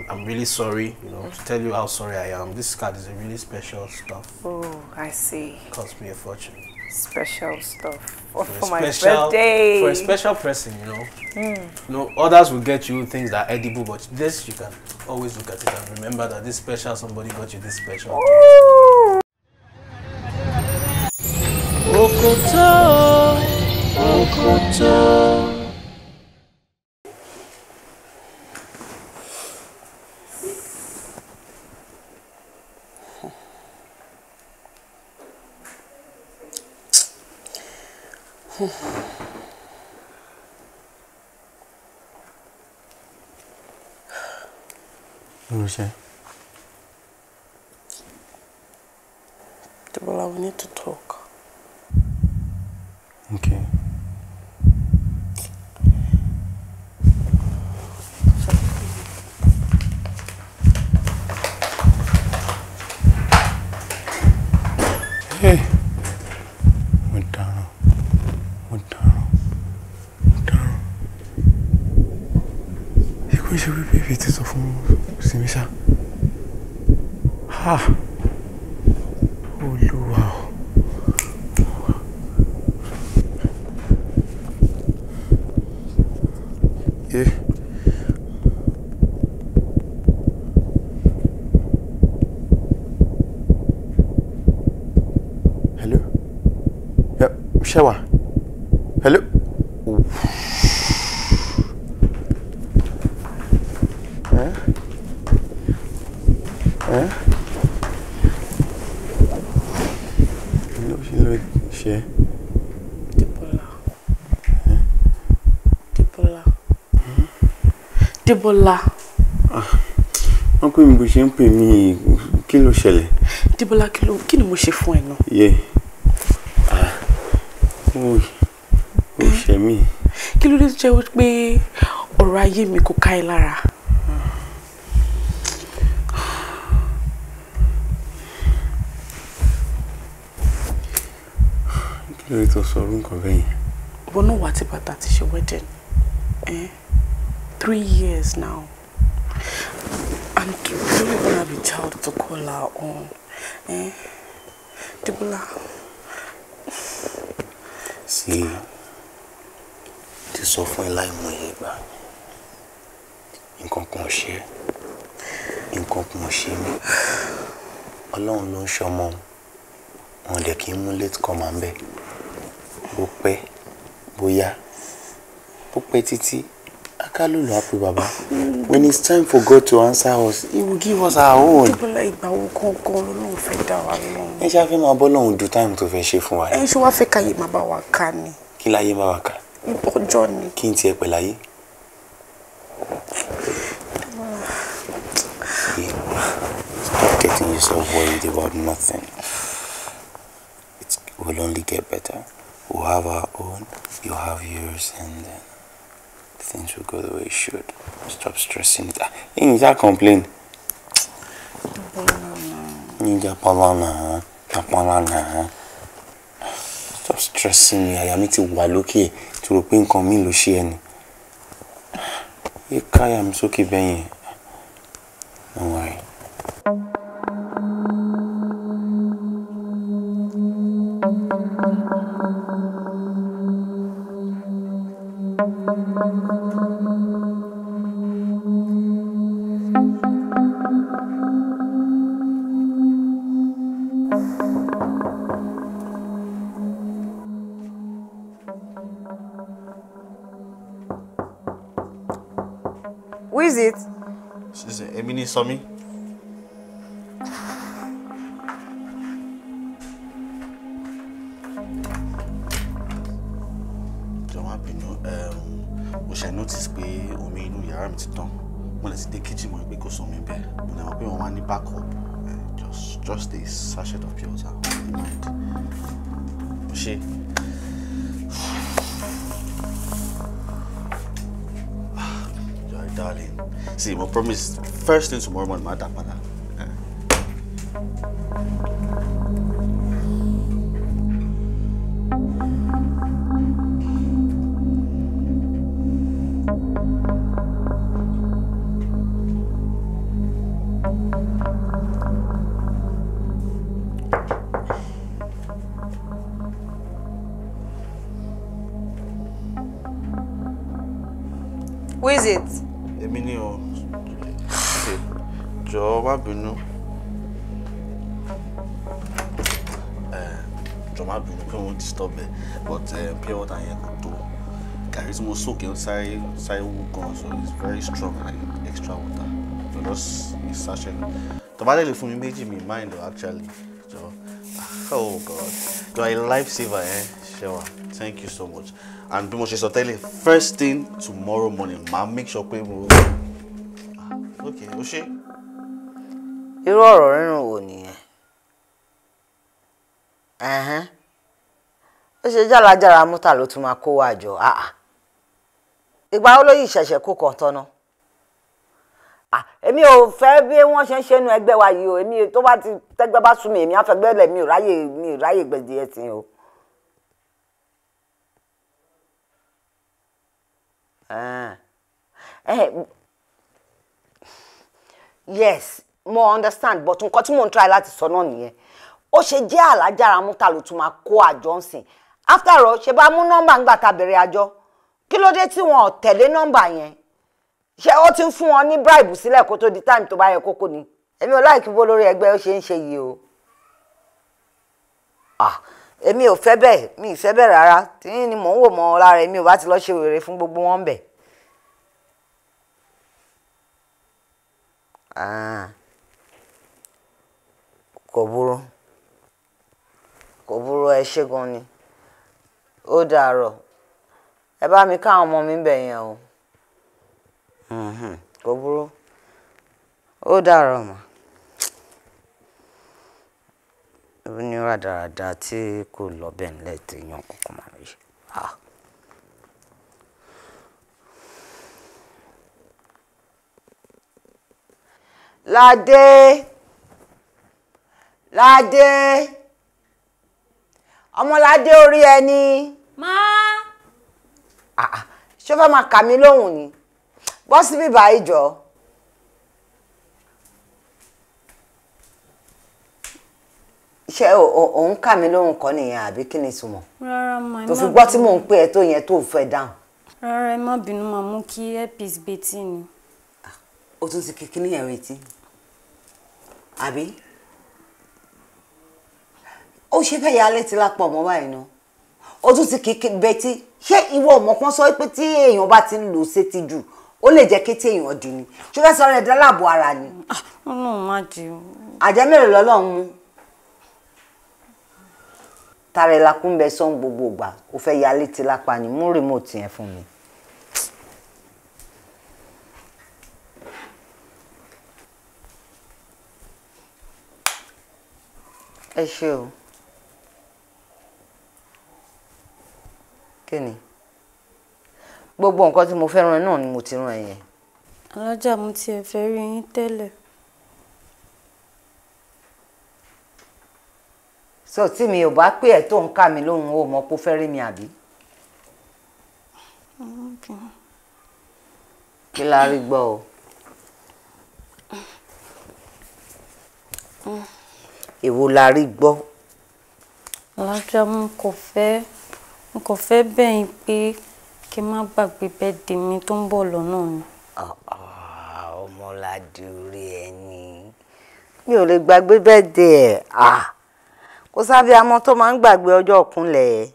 I'm really sorry, you know, to tell you how sorry I am. This card is a really special stuff. Oh, I see. It cost me a fortune. Special stuff for my special, birthday. For a special person, you know. You know, others will get you things that are edible, but this you can always look at it and remember that this special somebody got you this special. Okoto, Okoto. Debola, we need to talk. Okay. Hey. Went down. Hey, kò ṣe wípé fi ti sọ fún Simi ṣá. Ha. Olúwa. Yeah. Hello? Yep, Sewa. Hello? Hello, share. Debola. Wọ́n pè mí bó ṣe ń pè mí, kí ló ṣẹlẹ̀? Debola, kí ni mo ṣe fún ẹ náà? Yeah. Ó ṣe mí. Kí ló dé tó jẹ́ pé ọ̀rọ̀ ayé mi kò ká ẹ lára? Kí ló dé tó sọ orú nǹkan bẹ́yìn? But no, what about that? She wedding. 3 years now. And we don't even have a child to call our own. Debola. See, ti sọ fún ẹ láìmọye ìgbà. Nǹkan kan ṣe mí. Ọlọ́run ló ń ṣọmọ. Wọn dẹ̀ kì í mú late come and bẹ̀. Bó pẹ́, bóyá, bó pẹ́ títí. Akalo lo happy baba. When it's time for God to answer us, He will give us our own. Debola, ìgbà wo kankan ló fẹ́ dá wa lóhùn. Ẹ ṣá fẹ́ máa bọ́ lọ́hùn do time tó fẹ́ ṣe fún wa. Ẹ ṣe wá fẹ́ káyé máa bá wa ká ni. Kí láyé máa wà ká? Ọjọ́ ni. Kí n tiẹ̀ pẹ̀ láyé? Stop getting yourself worried about nothing. It will only get better. We'll have our own, you'll have yours, and then things will go the way it should. Stop stressing it. You need to complain. Stop stressing me. I am to waloke to open coming Lucian. You can't so keep being. Don't worry. Who is it? She's Emily Sumi. We shall notice pé omi inú yàrá mi ti tán. Mo lè ti dé kitchen mo pé kò sómi ńbẹ̀. Mo lè mọ̀ pé wọ́n wá ní backup. Just a sachet of pure water. Mind. She. You're a darling. See, my promise. First thing tomorrow morning, my dad. Who is it? Emini o. Okay. Jọ̀ọ́ má bínú. Jọ̀ọ́ má bínú pé wọ́n disturb ẹ, but pure water yẹn kò tó. Gàrí tí mo soak in sáré wú gan, so it's very strong and I need extra water. So just a sachet. Tó bá lè fún mi méjì mi mind actually. Jọ̀ọ́. Oh God. You are a lifesaver, Sewa. Thank you so much. And bí mo ṣe sọ tẹ́lẹ̀, first thing tomorrow morning, ma make sure pé mo. Okay, o ṣé. Irú ọ̀rọ̀ rírùn wo nìyẹn? Ó ṣe jálajàra mútà ló tún máa kó wá jọ. Ìgbà wo ló yìí ṣẹ̀ṣẹ̀ kó kàn tọ́nà? Èmi ò fẹ́ bí wọ́n ṣe ń ṣe nu ẹgbẹ́ wa yìí o. Èmi tó bá ti tẹ́gbẹ́ bá sú mi, èmi á fẹ́gbẹ́ lẹ̀ mi ò ráyè gbẹ̀dì ẹ̀sìn o. Yes, mo understand, but nǹkan tí mo ń try láti sọ náà nìyẹn. Ó ṣe jẹ́ àlájára mútà ló tún máa kó àjọ ń sìn. After all, ṣe bá mú nọ́mbà ńgbà tá bẹ̀rẹ̀ àjọ. Kí ló dé tí wọn ò tẹ̀lé nọ́mbà yẹn? Ṣé ó ti ń fún wọn ní bribe sílẹ̀ kó tó di time tó bá yẹ kókó ni? Èmi ò like bó lórí ẹgbẹ́ ó ṣe ń ṣe yìí o. Èmi ò fẹ́ bẹ́ẹ̀, mi ì fẹ́ bẹ́ẹ̀ rárá. Tí ni mò ń wò mọ́ lára èmi ò bá ti lọ ṣe wèrè fún gbogbo wọn bẹ̀. Kò burú. Kò burú, ẹ ṣé gan ni. Ó dàárọ̀. Ẹ bá mi káwọn ọmọ mi bẹ̀ yẹn o. Kò burú. Ó dàárọ̀ mà. Ní rádaràda tí kò lọ bẹ́ẹ̀ nílẹ̀ tí yan kankan máa rí. Ládé. Ládé. Ọmọládé orí ẹni. Ṣé fẹ́ máa kà mí lóhùn ni? Bọ́ síbí báyìí jọ. Ṣé òun kà mí lóhùn kọ́ nìyẹn àbí kí ni ìtumọ̀? Rárá ma. Tó fi gbọ́ tí mò ń pè ẹ́ tó yẹn tó fẹ́ dáhùn. Rárá ẹ má bínú máa mú kí earpiece betí ni. Ó tún ti kíkí níyẹn retí. Àbí? Ó ṣe fẹ́ ya létí lápọ̀ mọ́ báyìí náà. Ó tún ti kíkí betí. Ṣé ìwọ ọmọ kan sọ pé tí èèyàn bá ti ń lò sétí jù ó lè jẹ́ kétí èèyàn dì ní? Ṣé fẹ́ sọ rẹ̀ dáláàbò ara ni? Ọlọ́run má jẹ́ o. Àjẹ́ mélòó lọ́lọ́run mú? Tààrẹ lakúnbẹ sọ́n gbogbo ìgbà ó fẹ́ ya létí lápá ni, mú remote yẹn fún mi. Ẹ ṣé o. Kí ni? Gbogbo nǹkan tí mo fẹ́ rán ẹ náà ni mo ti rán ẹ yẹn. Alájà mo ti ẹ̀ fẹ́ rí yín tẹ́lẹ̀. So tí mi ò bá pè ẹ́ tó ń kà mí lóhùn ó mọ̀ pé ó fẹ́ rí mi àbí? Kí la rí gbọ́ o? Èwo la rí gbọ́? Alájà mo kò fẹ́ bẹ̀yìn pé kí n má gbàgbé birthday mi tó ń bọ̀ lọ́nà ni. Ọmọládé orí ẹni. Mi ò lè gbàgbé birthday ẹ̀. Kò sábẹ́ amọ́ tó máa ń gbàgbé ọjọ́ ìkúnlẹ̀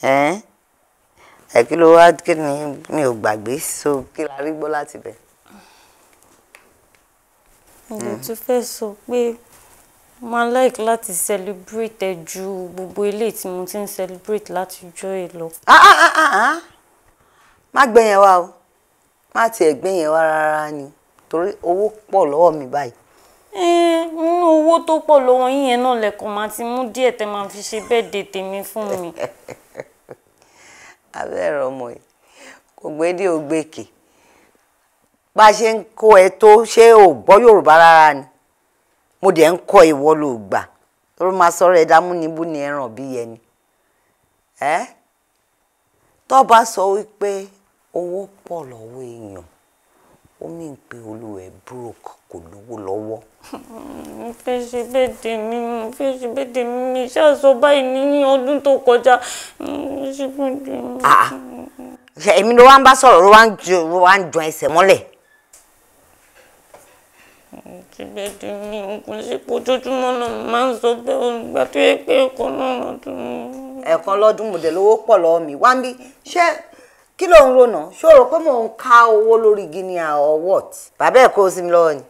ẹ̀. Kí ló wá kí ni mi ò gbàgbé so kí la rí gbọ́ láti bẹ̀. Mo tún fẹ́ sọ pé mo like láti celebrate ẹ ju gbogbo eléyìí tí mo ti ń celebrate láti ọjọ́ ẹ lọ. Má gbé yẹn wá o. Má tiẹ̀ gbé yẹn wá rárá ni torí owó pọ̀ lọ́wọ́ mi báyìí. Nínú owó tó pọ̀ lọ́wọ́ yín yẹn náà lẹ́kọ̀ọ́ máa ti mú díẹ̀ tẹ́ máa fi ṣe birthday tèmi fún mi. Abẹ́rẹ́ ọmọ yìí kò gbédè ò gbèkè. Bá ṣe ń kó ẹ tó ṣé ò gbọ́ Yorùbá rárá ni. Mo dẹ̀ ń kọ́ ìwọ ló gbà. Torí máa sọ̀rọ̀ ẹ̀dá múnibú ni ẹran bí yẹni. Tó bá sọ wípé owó pọ̀ lọ́wọ́ èèyàn, ó mì pé olúwẹ̀ broke kò lówó lọ́wọ́. Mo fẹ́ ṣe birthday mi ṣáàṣọ báyìí ní ọdún tó kọjá. Èmi ló wá ń bá sọ̀rọ̀ ló wá ń jọ ẹsẹ̀ mọ́lẹ̀. Ṣe birthday mi kò ṣe pé ojoojúmọ́ náà máa ń sọ bẹ́ẹ̀ olùgbà tó yẹ pé ẹ̀kan náà lọ́dún. Ẹ̀kan lọ́dún mo dẹ̀ lówó pọ̀ lọ́wọ́ mi. Wá ń bí ṣé kí ló ń rònà? Ṣé o rò pé mò ń ká owó lórí igi ni or what? Bàbá ẹ̀ kó o sí mi lọ́wọ́ ni.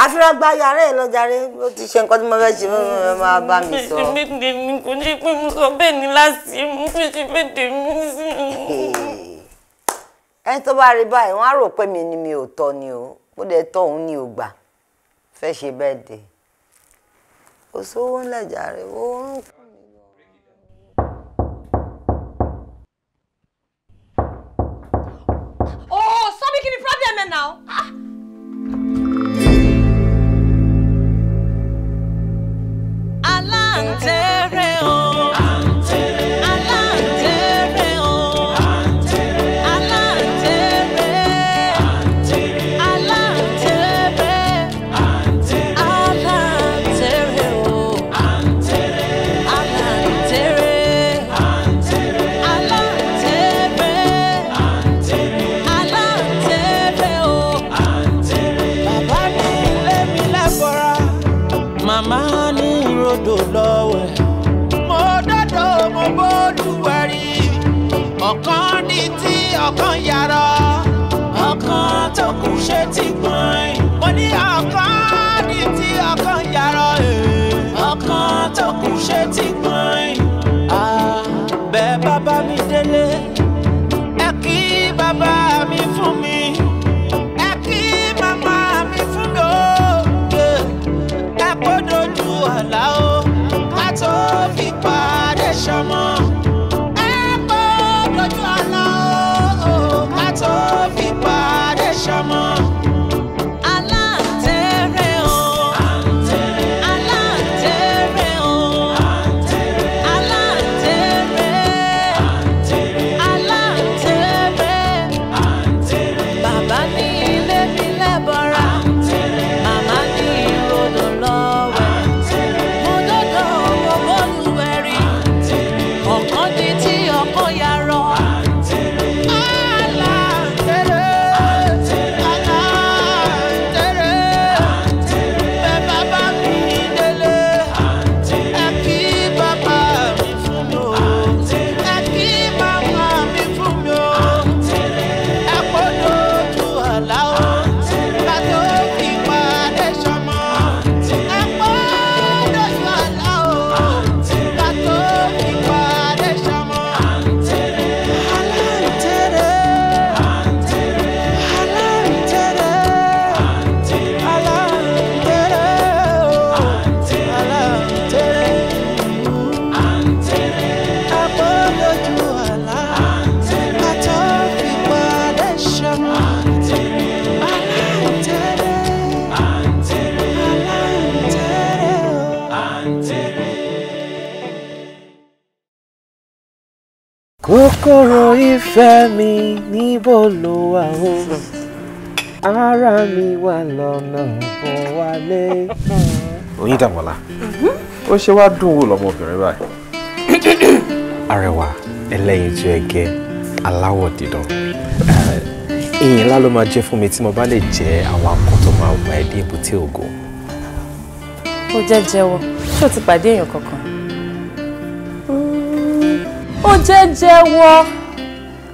Àfiragbá yàrá ẹ̀ lọ́jàre ó ti ṣe nǹkan tí mo fẹ́ ṣe máa bá mi sọ. Ṣe birthday mi kò ṣe pé mo sọ bẹ́ẹ̀ ni láti mo fẹ́ ṣe birthday mi sí. Ẹni tó bá rí báyìí wọ́n á rò pé mi ni mi ò tọ́ ni o. Ó dẹ̀ tọ́ òun ni ò gbà. fẹ́ ṣe birthday. Ó sówó ńlẹ̀ jàre, ó ń kún mi gan. Oh, Sami, kí ni problem ẹ now? Alantere o. Ọ̀kan ní tí ọ̀kan yàrá, ọ̀kan tó kù ṣe ti gbọ̀n. Mo ní ọ̀kan ní tí ọ̀kan yàrá, ọ̀kan tó kù ṣe ti gbọ̀n. Bẹ́ẹ̀ bàbá mi délé, ẹ kí bàbá mi fún mi, ẹ kí màmá mi fún mi o. Ẹ kó dojú àlá o, ká tó fi pàdé ṣọmọ. Kòkòrò ìfẹ́ mi níbo ló wà o? Ara mi wà lọ́nà bọ̀ wálé. Oyin Dàmọ́lá, ó ṣe wá dùn wò lọ́mọbìnrin báyìí. Arẹwà, ẹlẹ́yinjú ẹgẹ́, aláwọ̀ dídán. Ìyìn ńlá ló máa jẹ́ fún mi tí mo bá lè jẹ́ àwọn akọ́ tó máa wà ẹ́ dé èbúté ògo. Ó jẹ́ jẹ́wọ́, ṣé o ti pàdé èèyàn kankan? Ó jẹ́ jẹ́wọ́,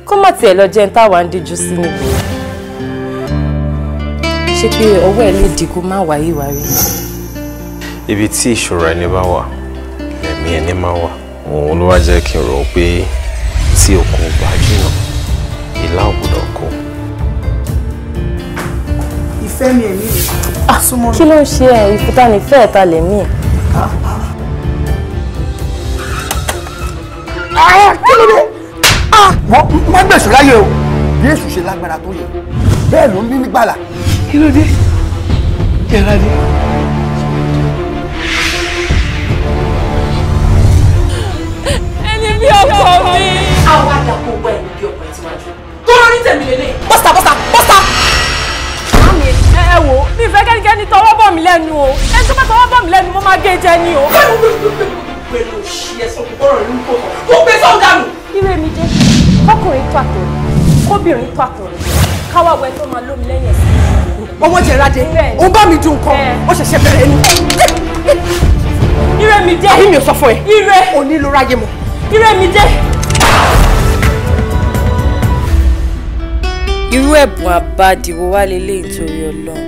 kó má tiẹ̀ lọ jẹ́ ń táwa ń díjú sí níbo. Ṣé pé ọwọ́ ẹ̀ lè dìkú má wáyé wárí? Ibi tí ìṣòro ẹni bá wà, ẹ̀mí ẹni máa wà. Òun ló wá jẹ́ kí n rò pé tí òkun bá jìnnà, ìlà ò gbọdọ̀ kó. Ìfẹ́ mi ẹ̀mí mi. Kí ló ń ṣe ẹ̀? Ìfúta nífẹ̀ẹ́ ta lẹ̀mí ẹ̀. Kí ló dé? Wọ́n gbèsè láyé o. Bí èṣù ṣe lágbára tó yẹ. Bẹ́ẹ̀ ló ń bí nígbàlà. Kí ló dé? Kẹ́ra dé. Ẹni bí ọkọ mi. Àwọn àdàpọ̀ wọ ẹni bí ọkọ ẹ̀ tíwájú. Tó lọ ní tèmi lélẹ̀. Bọ́sítà. Mami, ẹ wò, mi fẹ́ kẹ́nikẹ́ni tọwọ́ bọ̀ mí lẹ́nu o. Ẹni tó bá tọwọ́ bọ̀ mí lẹ́nu mo máa gé jẹ ni o. Pẹ̀lú òṣì ẹ̀sọ́ kòkòrò ìlú kòkòrò. Kó gbé sọ́ọ̀dánù. Ire mi jẹ́ kọ́kùnrin tó àtọ̀rẹ́, kóbìnrin tó àtọ̀rẹ́, káwá wẹ tó máa lómi lẹ́yìn ẹ̀sìn. Ọmọ Jẹ̀rádé, ó bá mi dùn kan, ó ṣẹ̀ṣẹ̀ bẹ̀rẹ̀ ni. Ire mi jẹ́. Ayé mi ò sọ fún ẹ. Ire. Òní ló ráyè mọ́. Ire mi jẹ́. Irú ẹ̀bùn àbádìwò wá lélẹ̀ nítorí Ọlọ́run.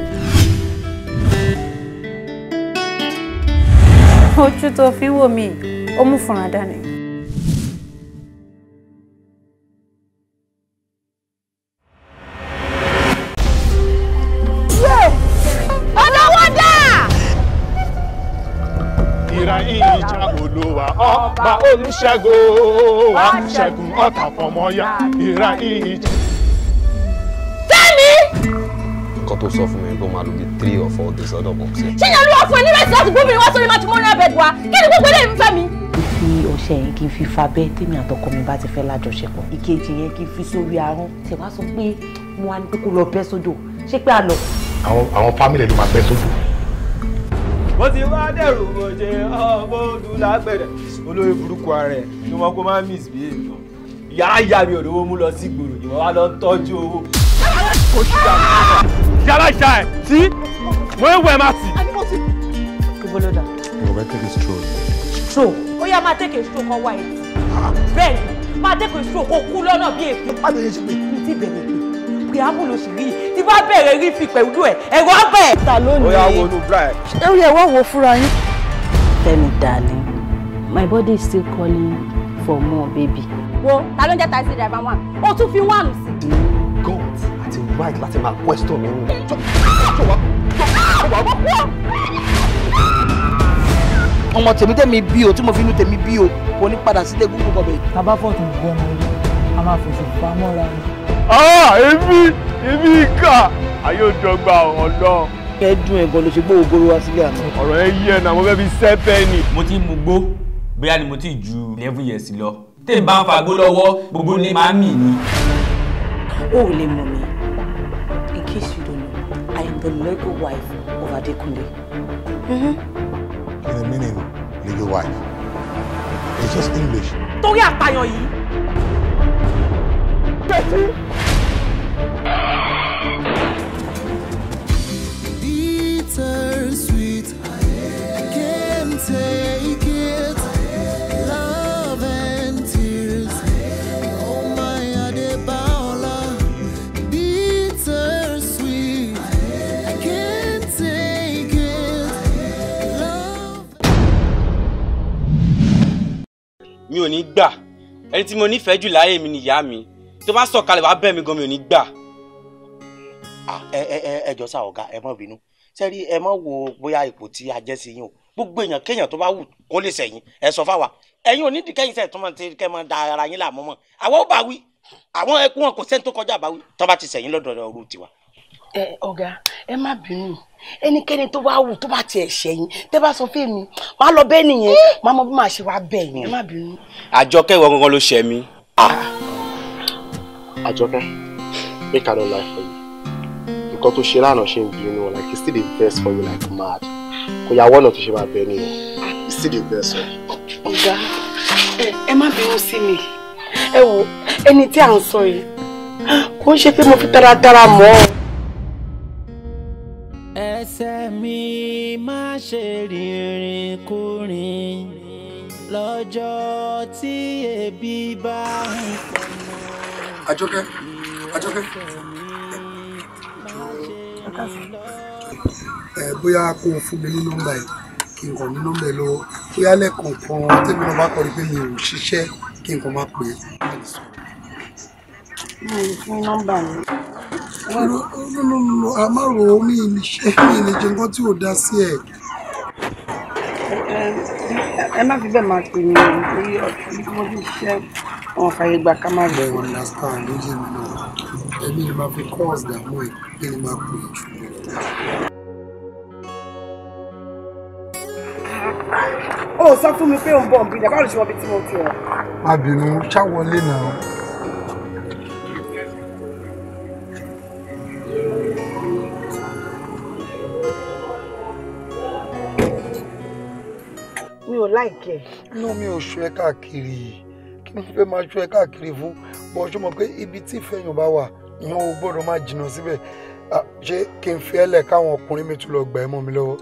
Ojú tó fi wò mí, ó mú fúnra dání. Ọ̀dọ̀ wọn dà! ọba olùṣègùn wá ṣẹ́gun ọ̀tá fọmọya ìra ìjì. Tẹ́mi. Nǹkan tó sọ fún mi kó máa lò bí 3 or 4 days ọ̀dọ̀ bọ̀ sí. Ṣé ìyá olúwa fún ẹ ní rẹ̀sì láti gbóbìnrin wá sórí matrimonial bed wa? Kí ni gbogbo eléyìí ń fẹ́ mi? Fi ọṣẹ yẹn kí n fi fa bẹ́ẹ̀ tèmi àtọkọ mi bá ti fẹ́ lájọṣepọ̀. Ìkejì yẹn kí n fi sórí ahọ́n. Ṣé wàá sọ pé mo wá ní pé kó lọ bẹ́ sódò? Ṣé pé a lọ? Àwọn fámìlì ló máa bẹ́ sódò. Mo ti wá dẹ̀rù mo ṣe ọmọ ọdún lágbẹ̀rẹ̀ olórí burúkú ààrẹ tó mọ kó máa misbehave gan. Ìyá mi ò lówó mú lọ sí ìgboro ìwọ wá lọ ń tọ́jú owó. Yàrá ìṣá ẹ̀ tí mo ń wẹ̀ máa tì. Kíbolódà. Mo fẹ́ take a stroll. Stroll? Ó yá máa take a stroll kan wá ẹ̀. Bẹ́ẹ̀ni, máa take a stroll kó kú lọ́nà bí èkó. Báwo ni ṣe pé? Mi ti bẹ̀rẹ̀ pé preamble ló sì rí tí bá bẹ̀rẹ̀ rí fi pẹ̀lú ẹ̀ ẹ̀rọ abẹ́. Ta ló ní? Ó yá wo nu bra ẹ̀. Ẹ rí ẹ wá wo fúnra yín. Tẹ́mi darling, my body is still calling for more baby. Wo ta ló ń jẹ́ taxi driver one? Ó tún fi one sí. God àti right láti máa question mi. Ọmọ tèmi tèmi bí o tí mo fi inú tèmi bí o kò ní padà sílé gbogbo bọ̀bẹ̀. Tàbá fọ̀tún gbọ́mọ ilé, a máa fòṣù pamọ́ra ni. Èmi ìkà ayé òjọgba ọ̀dọ́. Ẹ̀dùn ẹ̀gbọ́n ló ṣe gbó ogoro wá sílé àná. Ọ̀rọ̀ ẹ yí ẹ̀ náà mo fẹ́ fi sẹ́pẹ́ ni. Mo ti mú gbó bóyá ni mo ti ju 11 years lọ. Tèmi bá ń fagbó lọ́wọ́ gbogbo ní máa ń mì ni. O ò lè mọ̀ mi. In case you don't know, I am the legal wife of Adekunle. The meaning legal wife. It's just English. Torí àpàyàn yìí. Bitter sweet, I can't take it. Love and tears, oh my Adebaola. Bitter sweet, I can't take it. Love. Mi ò ní gbà. Ẹni tí mo nífẹ̀ẹ́ jù láyé mi ni ìyá mi. Tó bá sọ̀kalẹ̀ wá bẹ̀ mí gan mi ò ní gbà. Ẹ jọ̀ọ́ sá ọ̀gá ẹ má bínú. Sẹ́rí ẹ má wo bóyá ipò tí a jẹ́ sí yín o. Gbogbo èèyàn kéèyàn tó bá wù kó lè sẹ̀yìn. Ẹ sọ fáwa. Ẹ̀yin ò ní dìkẹ́yìn sẹ̀ tó máa ti kẹ́ máa da ara yín láàmú mọ́. Àwọn ò bá wí. Àwọn ẹkún wọn kò sẹ́ni tó kọjá bá wí. Tó bá ti sẹ̀yìn lọ́dọ̀ ọ̀rú tiwa. Ọ̀gá ẹ má bínú. Ẹnikẹ́ni tó bá wù tó bá tiẹ̀ ṣẹ̀yìn tẹ́ bá sọ fún mi máa lọ bẹ́ẹ̀ nìyẹn máa mọ bí màá ṣe wá bẹ́ẹ̀ yẹn. Ẹ má bínú. Àjọkẹ́ ìwọ gangan ló ṣẹ̀ mí. Àjọkẹ́, make I no lie for you. Nǹkan tó ṣe lánàá ṣe ń bínú like he still dey vex for you like mad. Kò yà wọ́nà tó ṣe máa bẹ nínú. He still dey vex for you. Ọ̀gá ẹ má bínú sí mi. Ẹ wo ẹni tí à ń sọ yìí kò ń ṣe pé mo fi taratara mọ́ ọ. Ẹsẹ̀ mi má ṣe rìnrìn kúrìn lọ́jọ́ tí ebi bá ń pọ̀nà. Àjọkẹ́. Bóyá kó o fún mi ní nọ́mbà yìí kí n kàn ní nọ́mbà yìí lọ́wọ́ bóyá lẹ́ẹ̀kọ̀ọ̀kan tẹ́mi náà bá kọ́ rí pé mi ò ṣiṣẹ́ kí n kàn máa pè é. Mo ò fún nọ́mbà mi. Àmárò mi ì lè ṣe nǹkan tí ò dá sí ẹ̀. Ẹ má fi bẹ́ẹ̀ máa pè mí nítorí mo fi ṣiṣẹ́ wọn fàyè gbà ká má lọ. Understand ló jẹ́ mi náà ẹ̀mí ni máa fi cause dààmú ẹ̀ kí ni máa pè é jù. Ó sọ fún mi pé òun bọ̀ ń bí ní báwo ṣe wọ́n bí tí mo ti wọ̀. Má bínú ṣáwọlé náà. Mi ò láìkẹ́. Inú mi ò ṣú ẹ káàkiri kí ni fẹ́ máa ṣú ẹ káàkiri fún bọ́ ṣe mọ̀ pé ibi tí ìfẹ́yàn bá wà ìyẹn ò gbọ́dọ̀ máa jìnnà síbẹ̀ ṣé kí n fi ẹlẹ̀ káwọn ọkùnrin mi tún lọ gbà ẹ́ mọ́ mi lọ́wọ́.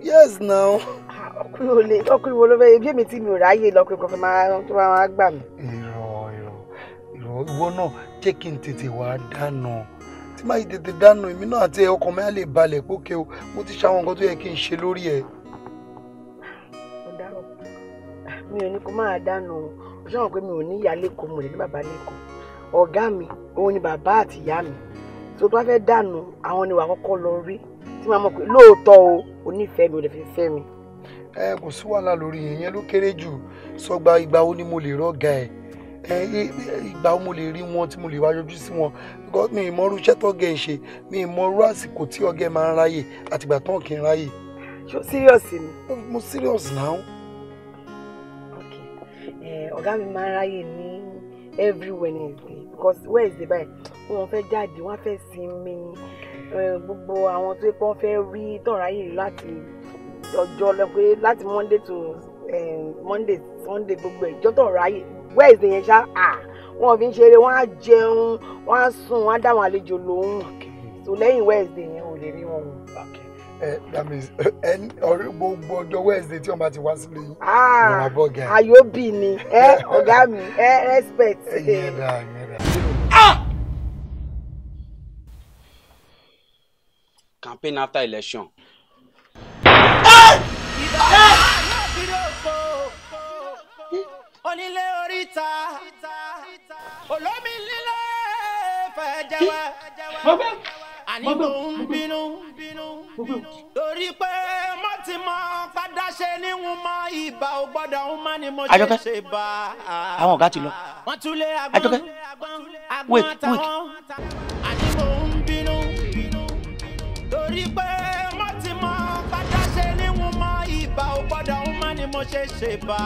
Yes now. Ọkùnrin wo ló fẹ́ ebi èmi tí mi ò ráyè lọ́kùnrin kan fẹ́ máa tó máa gbà mí. Ìrọ̀ ìwọ náà jẹ́ kí n tètè wá dáná tí máa yí tètè dáná èmi náà àti ọkàn mi á lè balẹ̀ pókè o mo ti ṣàwọn nǹkan tó yẹ kí n ṣe lórí ẹ̀. Mi ò ní kó máa dáná o ṣé wọn pé mi ò ní ìyá lẹ́kọ̀ọ́ mo lè ní bàbá lẹ́kọ̀ọ́ ọ̀gá mi òun ni bàbá àti ìyá mi tó bá fẹ́ dáná àwọn ni wà kọ́kọ́ lọ rí tí màá mọ̀ pé lóòótọ́ o onífẹ̀ẹ́ mi ò lè fi fẹ́ mi. Kò sí wàhálà lórí ìyẹn ló kéré jù sọgbà ìgbà wo ni mo lè rọ́gà ẹ̀ ìgbà wo mo lè rí wọn tí mo lè wá yọjú sí wọn because mi ì mọrú iṣẹ́ tọ́gẹ̀ ń ṣe mi ì mọrú àsìkò tí ọ̀gẹ̀ máa ń ráyè àtìgbà tán kì í ráyè. ṣó serious ni. mo serious now. ọ̀gá mi máa ń ráyè ní every Wednesday because Wednesday báyìí wọ́n fẹ́ jáde wọ́n fẹ́ sinmi gbogbo àwọn tó pọ́n fẹ́ rí tọ̀ráyè láti ọjọ́ lọ́pẹ́ láti Monday to Monday Sunday gbogbo ìjọ tọ̀ráyè Wednesday yẹn ṣá wọ́n fi ń ṣeré wọ́n á jẹun wọ́n á sùn wọ́n á dáwọn àlejò lóhùn so lẹ́yìn Wednesday yẹn ò lè rí wọn. That means gbogbo ọjọ́ Wednesday tí wọ́n bá ti wá sílé yìí ló máa bọ́ gẹ̀. Àyòbí ni ọ̀gá mi respect. Campaign after election. Onílé oríta olómi lílé fẹ́ jẹ́wẹ́ àní mò ń bínú torí pé mo ti mọ padà ṣe ní wọn mọ ìbà ò gbọ́dọ̀ ń má ni mo ṣe ṣe bá. Àwọn ọ̀gá ti lọ. Àjọkẹ́ wait. àní mò ń bínú torí pé mo ti mọ padà ṣe ní wọn mọ ìbà ò gbọ́dọ̀ ń má ni mo ṣe ṣe bá.